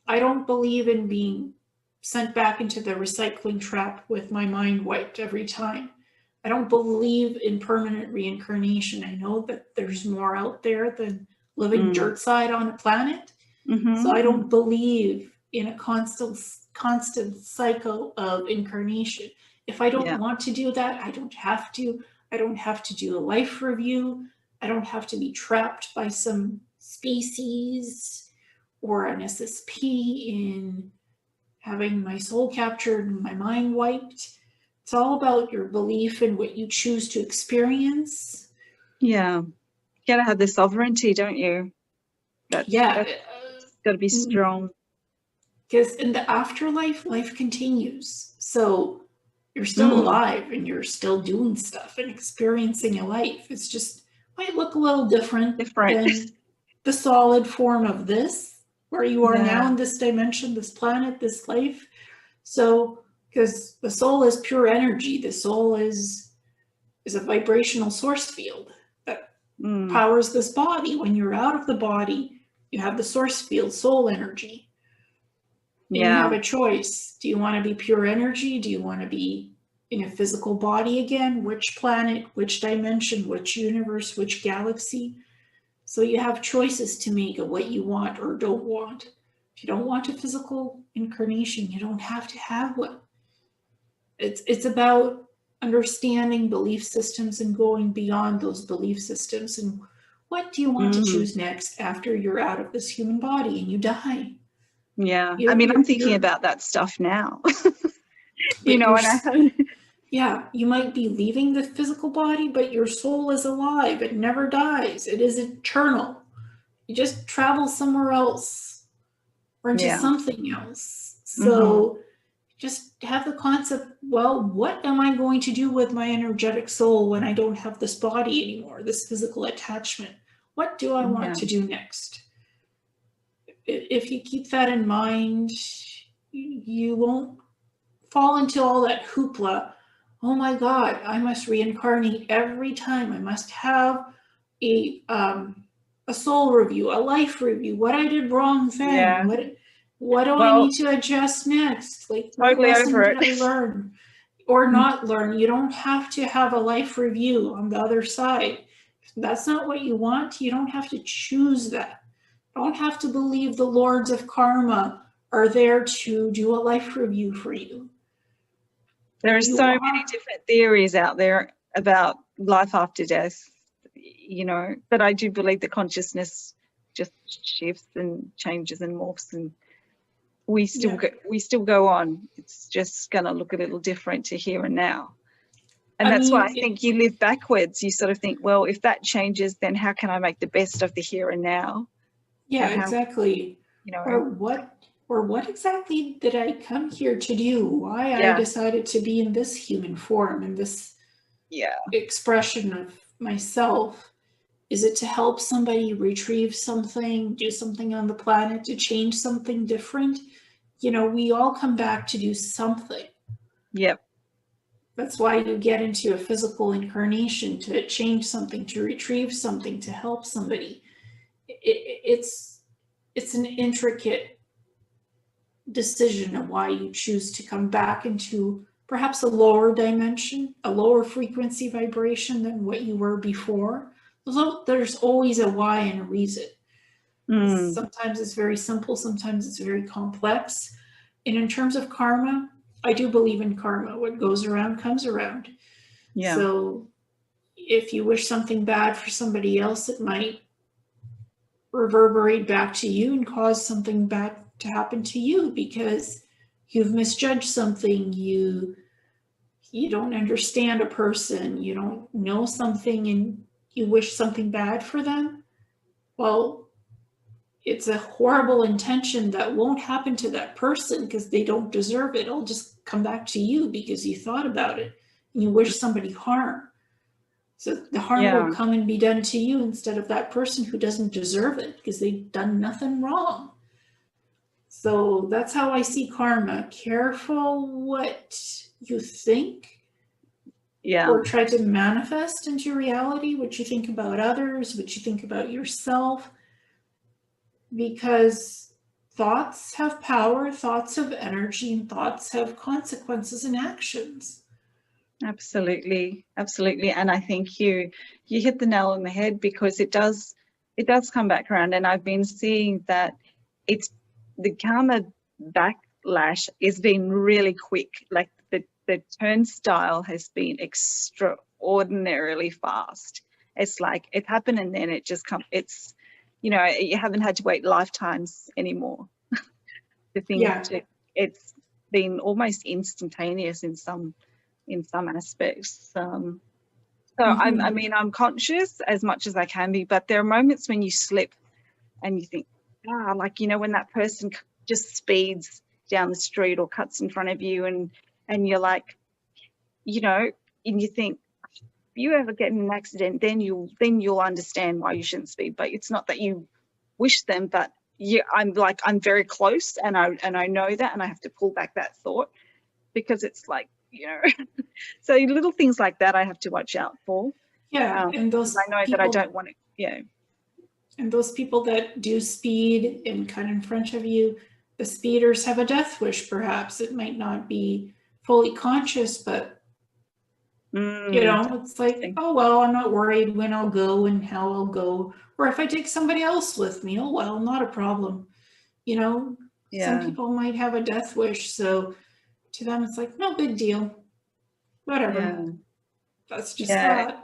I don't believe in being sent back into the recycling trap with my mind wiped every time. I don't believe in permanent reincarnation. I know that there's more out there than living dirt side on a planet. So I don't believe in a constant cycle of incarnation. If I don't want to do that, I don't have to. I don't have to do a life review. I don't have to be trapped by some species or an SSP in having my soul captured and my mind wiped. It's all about your belief in what you choose to experience. Yeah. You gotta have the sovereignty, don't you? That's got to be strong. Because in the afterlife, life continues. So you're still alive and you're still doing stuff and experiencing a life. It's just might look a little different than the solid form of this, where you are now in this dimension, this planet, this life. So, because the soul is pure energy, the soul is a vibrational source field that powers this body. When you're out of the body, you have the source field, soul energy. And you have a choice. Do you want to be pure energy? Do you want to be in a physical body again? Which planet, which dimension, which universe, which galaxy? So you have choices to make of what you want or don't want. If you don't want a physical incarnation, you don't have to have one. It's about understanding belief systems and going beyond those belief systems. And what do you want to choose next after you're out of this human body and you die? Yeah, I mean, I'm thinking about that stuff now. You know, and I haven't. Yeah, you might be leaving the physical body, but your soul is alive. It never dies. It is eternal. You just travel somewhere else or into something else. So just have the concept, well, what am I going to do with my energetic soul when I don't have this body anymore, this physical attachment? What do I want to do next? If you keep that in mind, you won't fall into all that hoopla. Oh my God, I must reincarnate every time. I must have a soul review, a life review, what I did wrong then, what do I need to adjust next? Like, what lesson did I learn or not learn? You don't have to have a life review on the other side. If that's not what you want, you don't have to choose that. You don't have to believe the lords of karma are there to do a life review for you. There are so many different theories out there about life after death, you know, but I do believe that consciousness just shifts and changes and morphs, and we still go on. It's just going to look a little different to here and now. And that's why I think you live backwards. You sort of think, well, if that changes, then how can I make the best of the here and now? Yeah, exactly. You know, or what exactly did I come here to do? Why I decided to be in this human form, in this expression of myself? Is it to help somebody retrieve something, do something on the planet, to change something different? You know, we all come back to do something. Yep. That's why you get into a physical incarnation, to change something, to retrieve something, to help somebody. It's an intricate decision of why you choose to come back into perhaps a lower dimension, a lower frequency vibration than what you were before. There's always a why and a reason. Sometimes it's very simple, sometimes it's very complex. And in terms of karma, I do believe in karma. What goes around comes around. Yeah. So if you wish something bad for somebody else, it might reverberate back to you and cause something bad to happen to you because you've misjudged something, you don't understand a person, you don't know something, and you wish something bad for them. Well, it's a horrible intention that won't happen to that person because they don't deserve it. It'll just come back to you because you thought about it and you wish somebody harm. So the harm will come and be done to you instead of that person who doesn't deserve it because they've done nothing wrong. So that's how I see karma. Careful what you think or try to manifest into reality, what you think about others, what you think about yourself. Because thoughts have power, thoughts have energy, and thoughts have consequences and actions. Absolutely, absolutely. And I think you hit the nail on the head because it does come back around. And I've been seeing that it's the karma backlash has been really quick. Like the turnstile has been extraordinarily fast. It's like it happened and then it just comes. It's, you know, you haven't had to wait lifetimes anymore. It's been almost instantaneous in some aspects. So I mean, I'm conscious as much as I can be, but there are moments when you slip and you think, like, you know, when that person just speeds down the street or cuts in front of you, and you're like, you know, and you think, if you ever get in an accident, then you'll understand why you shouldn't speed. But it's not that you wish them, but I'm very close, and I know that, and I have to pull back that thought, because it's like, you know, so little things like that I have to watch out for. Yeah, and those I know people, that I don't want to. Yeah. And those people that do speed and cut in front of you, the speeders have a death wish. Perhaps it might not be fully conscious, but you know, it's like, oh well, I'm not worried when I'll go and how I'll go, or if I take somebody else with me, oh well, not a problem. You know, some people might have a death wish, so to them it's like, no big deal, whatever. That's just that.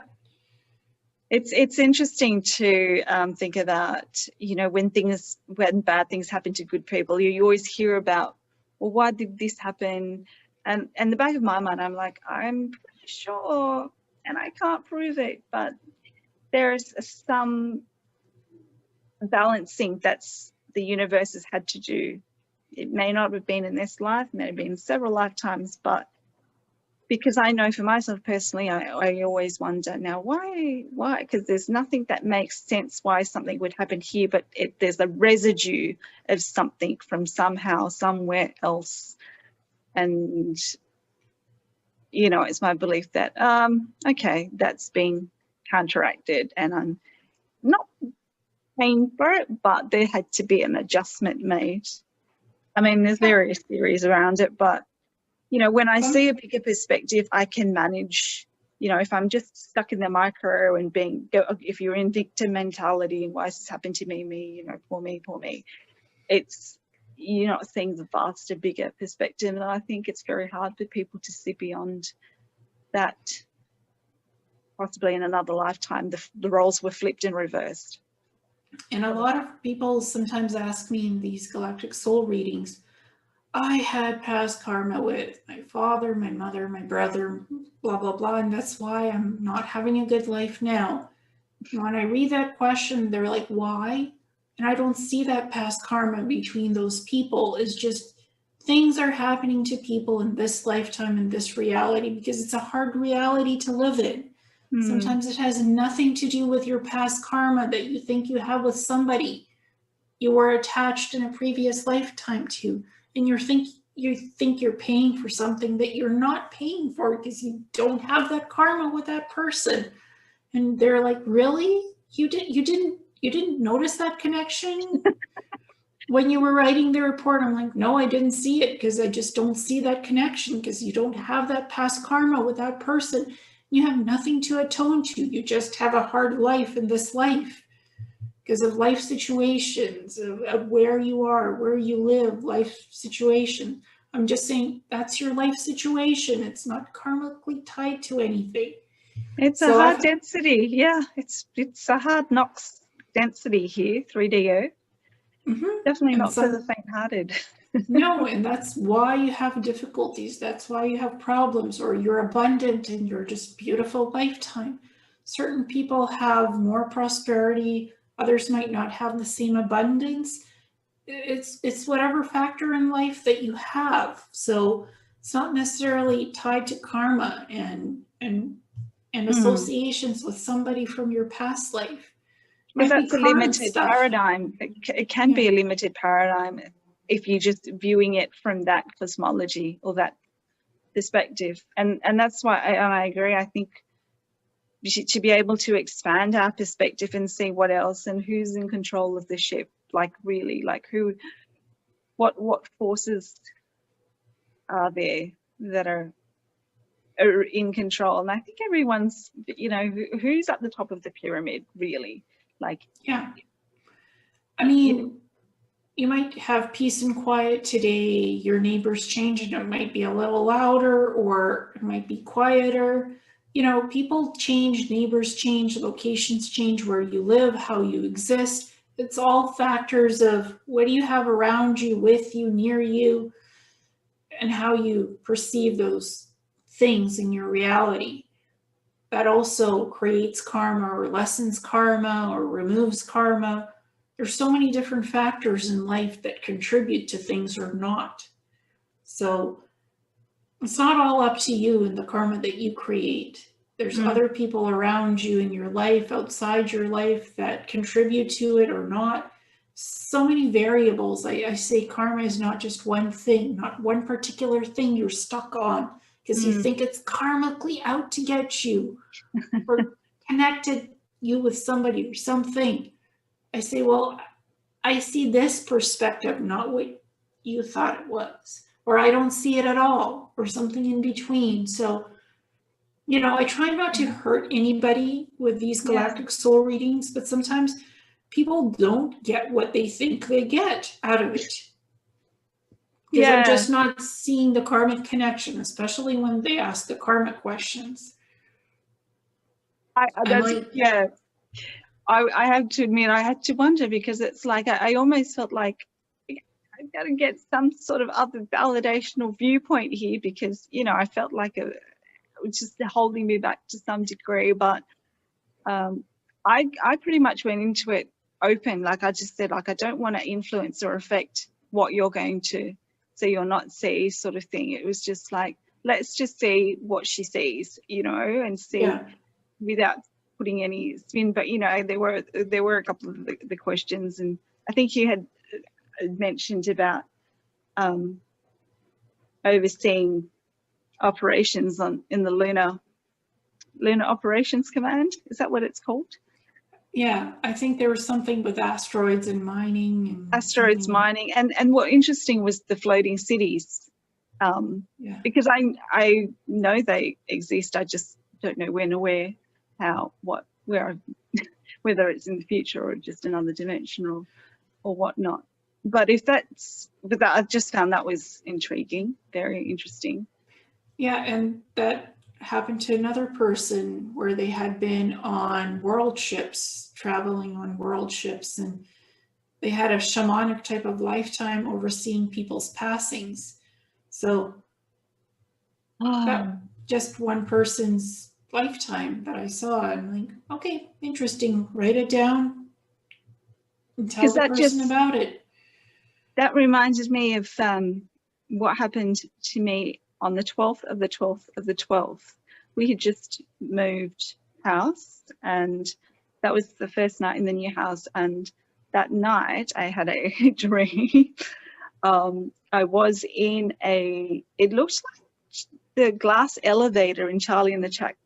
It's interesting to think about, you know, when bad things happen to good people, you always hear about, well, why did this happen? And in the back of my mind, I'm like, I'm pretty sure, and I can't prove it, but there's some balancing that's the universe has had to do. It may not have been in this life, may have been several lifetimes, but because I know for myself personally, I always wonder now, why? Because there's nothing that makes sense why something would happen here, but there's a residue of something from somehow, somewhere else. And, you know, it's my belief that, okay, that's been counteracted, and I'm not paying for it, but there had to be an adjustment made. I mean, there's various theories around it, but you know, when I see a bigger perspective, I can manage, you know, if I'm just stuck in the micro and if you're in victim mentality and why has this happened to me, you know, poor me, it's, you're not seeing the vaster, bigger perspective. And I think it's very hard for people to see beyond that. Possibly in another lifetime, the roles were flipped and reversed. And a lot of people sometimes ask me in these galactic soul readings, I had past karma with my father, my mother, my brother, blah, blah, blah, and that's why I'm not having a good life now. And when I read that question, they're like, why? And I don't see that past karma between those people. It's just things are happening to people in this lifetime, in this reality, because it's a hard reality to live in. Sometimes it has nothing to do with your past karma that you think you have with somebody you were attached in a previous lifetime to. And you think you're paying for something that you're not paying for because you don't have that karma with that person. And they're like, really? You didn't notice that connection when you were writing the report? I'm like, no, I didn't see it because I just don't see that connection because you don't have that past karma with that person. You have nothing to atone to. You just have a hard life in this life because of life situations, of where you are, where you live, life situation. I'm just saying that's your life situation. It's not karmically tied to anything. It's a hard density. Yeah, it's a hard knocks density here, 3DO. Definitely not for the faint-hearted. No, and that's why you have difficulties. That's why you have problems, or you're abundant and you're just beautiful lifetime. Certain people have more prosperity. Others might not have the same abundance. It's whatever factor in life that you have. So it's not necessarily tied to karma and associations with somebody from your past life. Because that's a limited paradigm. It can be a limited paradigm if you're just viewing it from that cosmology or that perspective. And that's why I agree. I think to be able to expand our perspective and see what else and who's in control of the ship, like really, like what forces are there that are in control. And I think everyone's, you know, who's at the top of the pyramid really, like. Yeah. I mean, you might have peace and quiet today, your neighbors change and it might be a little louder or it might be quieter. You know, people change, neighbors change, locations change, where you live, how you exist. It's all factors of what do you have around you, with you, near you, and how you perceive those things in your reality. That also creates karma or lessens karma or removes karma. There's so many different factors in life that contribute to things or not. So it's not all up to you and the karma that you create. There's other people around you in your life, outside your life, that contribute to it or not. So many variables. I say karma is not just one thing, not one particular thing you're stuck on because you think it's karmically out to get you or connected you with somebody or something. I say, well, I see this perspective, not what you thought it was, or I don't see it at all, or something in between. So, you know, I try not to hurt anybody with these galactic soul readings, but sometimes people don't get what they think they get out of it. Because I'm just not seeing the karmic connection, especially when they ask the karmic questions. I have to admit, I had to wonder, because it's like I almost felt like I've got to get some sort of other validational viewpoint here, because, you know, I felt like it was just holding me back to some degree. But I pretty much went into it open. Like I just said, like, I don't want to influence or affect what you're going to see or not see, sort of thing. It was just like, let's just see what she sees, you know, and see without putting any spin. But, you know, there were a couple of the questions, and I think you had mentioned about overseeing operations in the lunar operations command. Is that what it's called? Yeah, I think there was something with asteroids and mining. And asteroids mining, and what interesting was the floating cities, because I know they exist. I just don't know when or where, how, what, where, whether it's in the future or just another dimension or whatnot. But I've just found that was intriguing, very interesting. Yeah, and that happened to another person where they had been on world ships, traveling on world ships, and they had a shamanic type of lifetime overseeing people's passings. So that just one person's lifetime that I saw. I'm like, okay, interesting. Write it down and tell the person about it. That reminded me of what happened to me on the 12th of the 12th of the 12th. We had just moved house, and that was the first night in the new house. And that night I had a dream. I was in it looks like the glass elevator in Charlie and the Chocolate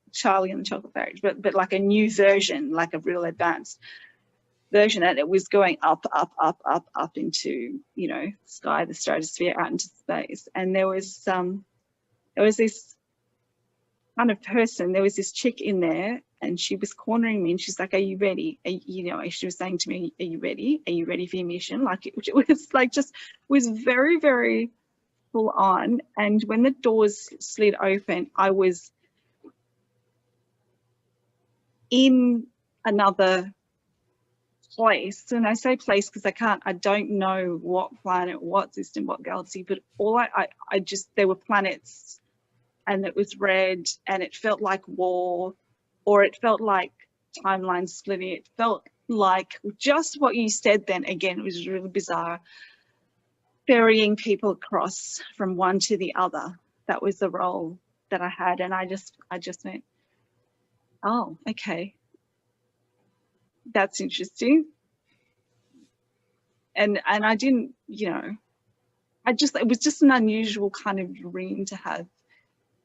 Factory, but like a new version, like a real advanced version, and it was going up into, you know, sky, the stratosphere, out into space. And there was this kind of person, there was this chick in there, and she was cornering me, and she's like, are you ready? You know, she was saying to me, are you ready? Are you ready for your mission? Like it was like, just was very, very full on. And when the doors slid open, I was in another place. And I say place because I don't know what planet, what system, what galaxy, but all I just, there were planets, and it was red, and it felt like war, or it felt like timeline splitting. It felt like just what you said then. Again, it was really bizarre. Ferrying people across from one to the other. That was the role that I had. And I just went, oh, okay. That's interesting. And I didn't, you know, it was just an unusual kind of dream to have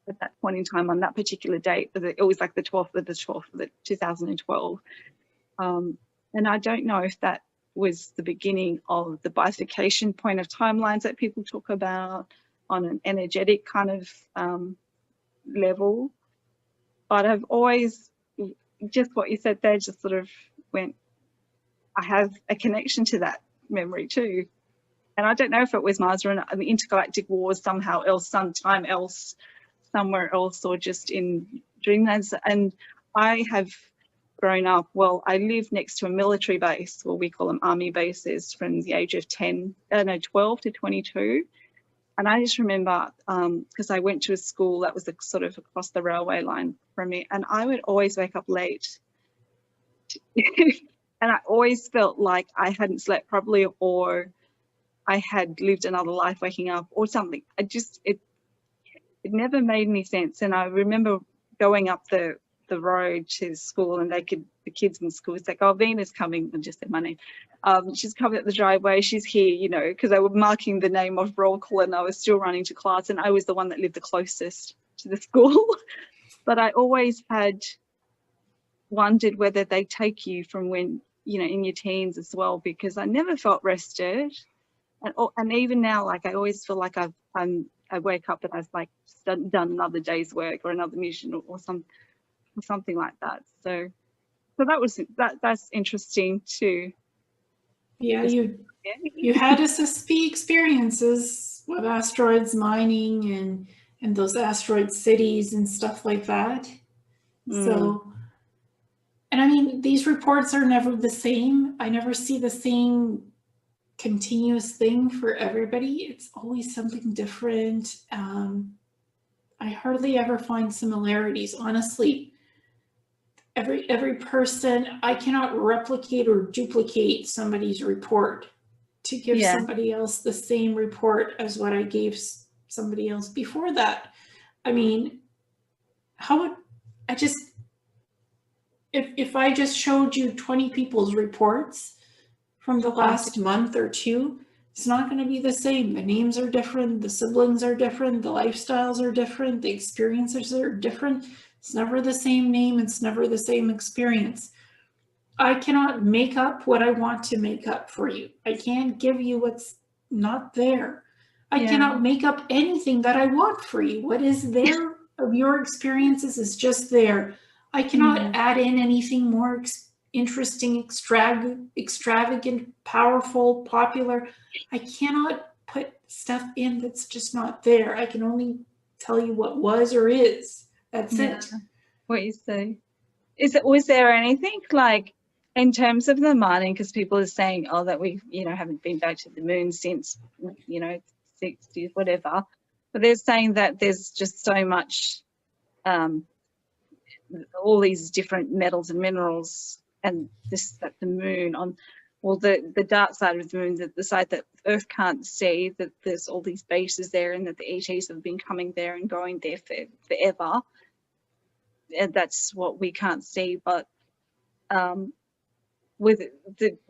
at that point in time on that particular date. It was like the 12th of the 12th of 2012. And I don't know if that was the beginning of the bifurcation point of timelines that people talk about on an energetic kind of level. But I've always, just what you said there, just sort of went, I have a connection to that memory too. and I don't know if it was Mars or an intergalactic wars somehow else, sometime else, somewhere else, or just in dreamlands. And I have grown up, well, I live next to a military base, or we call them army bases, from the age of 12 to 22. And I just remember, because I went to a school that was sort of across the railway line from me, and I would always wake up late. And I always felt like I hadn't slept properly, or I had lived another life waking up or something. It never made any sense. And I remember going up the road to school, and the kids in school was like, oh, Venus coming, and just said my name. She's coming up the driveway, she's here, you know, because they were marking the name of roll call, and I was still running to class, and I was the one that lived the closest to the school. But I always had wondered whether they take you from when, you know, in your teens as well, because I never felt rested. And even now, like, I always feel like I wake up and I've like done another day's work or another mission or something like that. So that's interesting too. Yeah, you had SSP experiences with asteroids mining and those asteroid cities and stuff like that. So, and I mean, these reports are never the same. I never see the same continuous thing for everybody. It's always something different. I hardly ever find similarities, honestly. Every person, I cannot replicate or duplicate somebody's report to give somebody else the same report as what I gave somebody else before that. I mean, how would I just, if I just showed you 20 people's reports from the last month or two, it's not going to be the same. The names are different, the siblings are different, the lifestyles are different, the experiences are different. It's never the same name, it's never the same experience. I cannot make up what I want to make up for you. I can't give you what's not there. I cannot make up anything that I want for you. What is there of your experiences is just there. I cannot add in anything more interesting, extravagant, powerful, popular. I cannot put stuff in that's just not there. I can only tell you what was or is. That's it. What you say. Was there anything like in terms of the mining, because people are saying, oh, that we, you know, haven't been back to the moon since, you know, 60s, whatever. But they're saying that there's just so much, all these different metals and minerals, and that the moon on, well, the dark side of the moon, the side that Earth can't see, that there's all these bases there, and that the ETs have been coming there and going there forever. And that's what we can't see. But with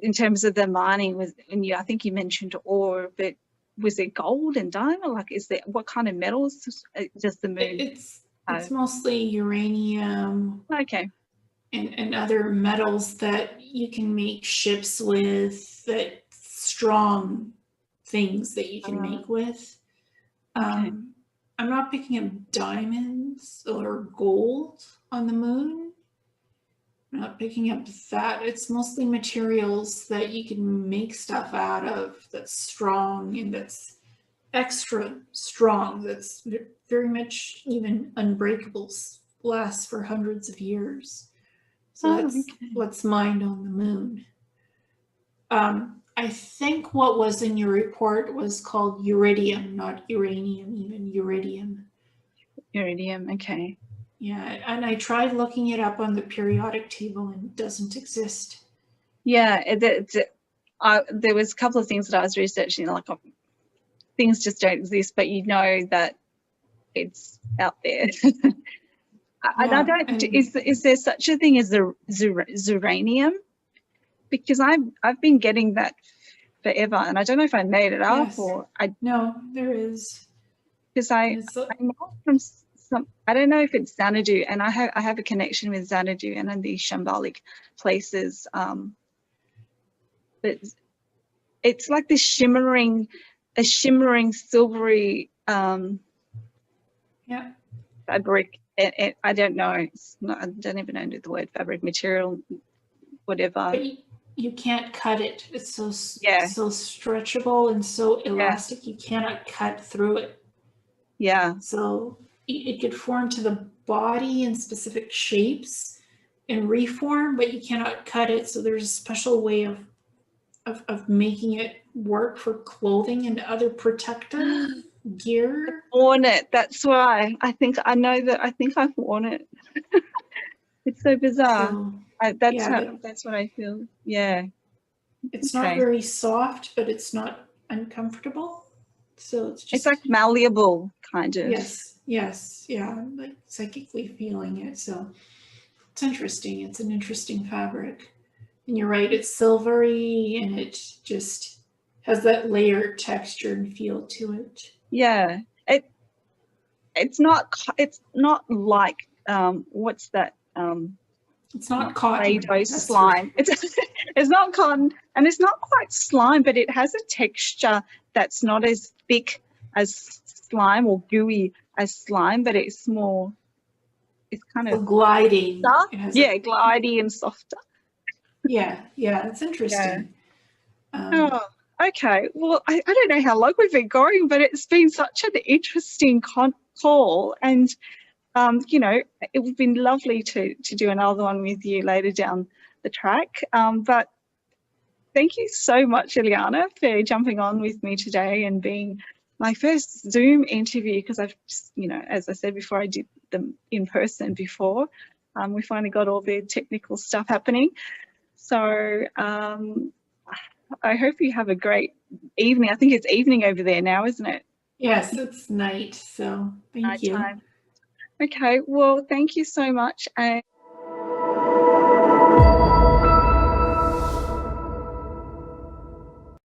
in terms of the mining, I think you mentioned ore, but was there gold and diamond? Like, what kind of metals does the moon? It's mostly uranium. Okay. And other metals that you can make ships with, that strong things that you can make with. Okay. I'm not picking up diamonds or gold on the moon. I'm not picking up that. It's mostly materials that you can make stuff out of that's strong and that's extra strong, that's very much even unbreakable, lasts for hundreds of years. So that's what's mined on the moon. I think what was in your report was called iridium, not uranium, even iridium. Iridium, okay. Yeah, and I tried looking it up on the periodic table and it doesn't exist. Yeah, there was a couple of things that I was researching, like things just don't exist, but you know that it's out there. And I don't. Is there such a thing as the uranium? Because I've been getting that forever, and I don't know if I made it up or I. No, there is. Because I know from some. I don't know if it's Xanadu, and I have a connection with Xanadu and in these shambolic places. But it's like this shimmering silvery. Fabric. I don't know. I don't even know the word fabric, material, whatever. But you can't cut it. It's so Yeah. so stretchable and so elastic. You cannot cut through it. Yeah. So it could form to the body in specific shapes and reform, but you cannot cut it. So there's a special way of making it work for clothing and other protective gear. I've worn it. That's why I think I know that. I think I've worn it. It's so bizarre. So, That's what I feel. Yeah. it's not very soft, but it's not uncomfortable. So it's just, it's like malleable, kind of. Yes, yeah, like psychically feeling it. So it's interesting. It's an interesting fabric. And you're right, it's silvery and it just has that layered texture and feel to it. Yeah. It's not like what's that? It's not cotton. Play-Doh slime. Right. It's not cotton, and it's not quite slime, but it has a texture that's not as thick as slime or gooey as slime, but it's more. It's kind of gliding. Glidey and softer. Yeah, it's interesting. Yeah. Okay. Well, I don't know how long we've been going, but it's been such an interesting call, and it would be lovely to do another one with you later down the track. But thank you so much, Ileana, for jumping on with me today and being my first Zoom interview, because I've just, as I said before, I did them in person before. We finally got all the technical stuff happening. So I hope you have a great evening. I think it's evening over there now, isn't it? Yes, it's night. So thank you. Okay, well, thank you so much. And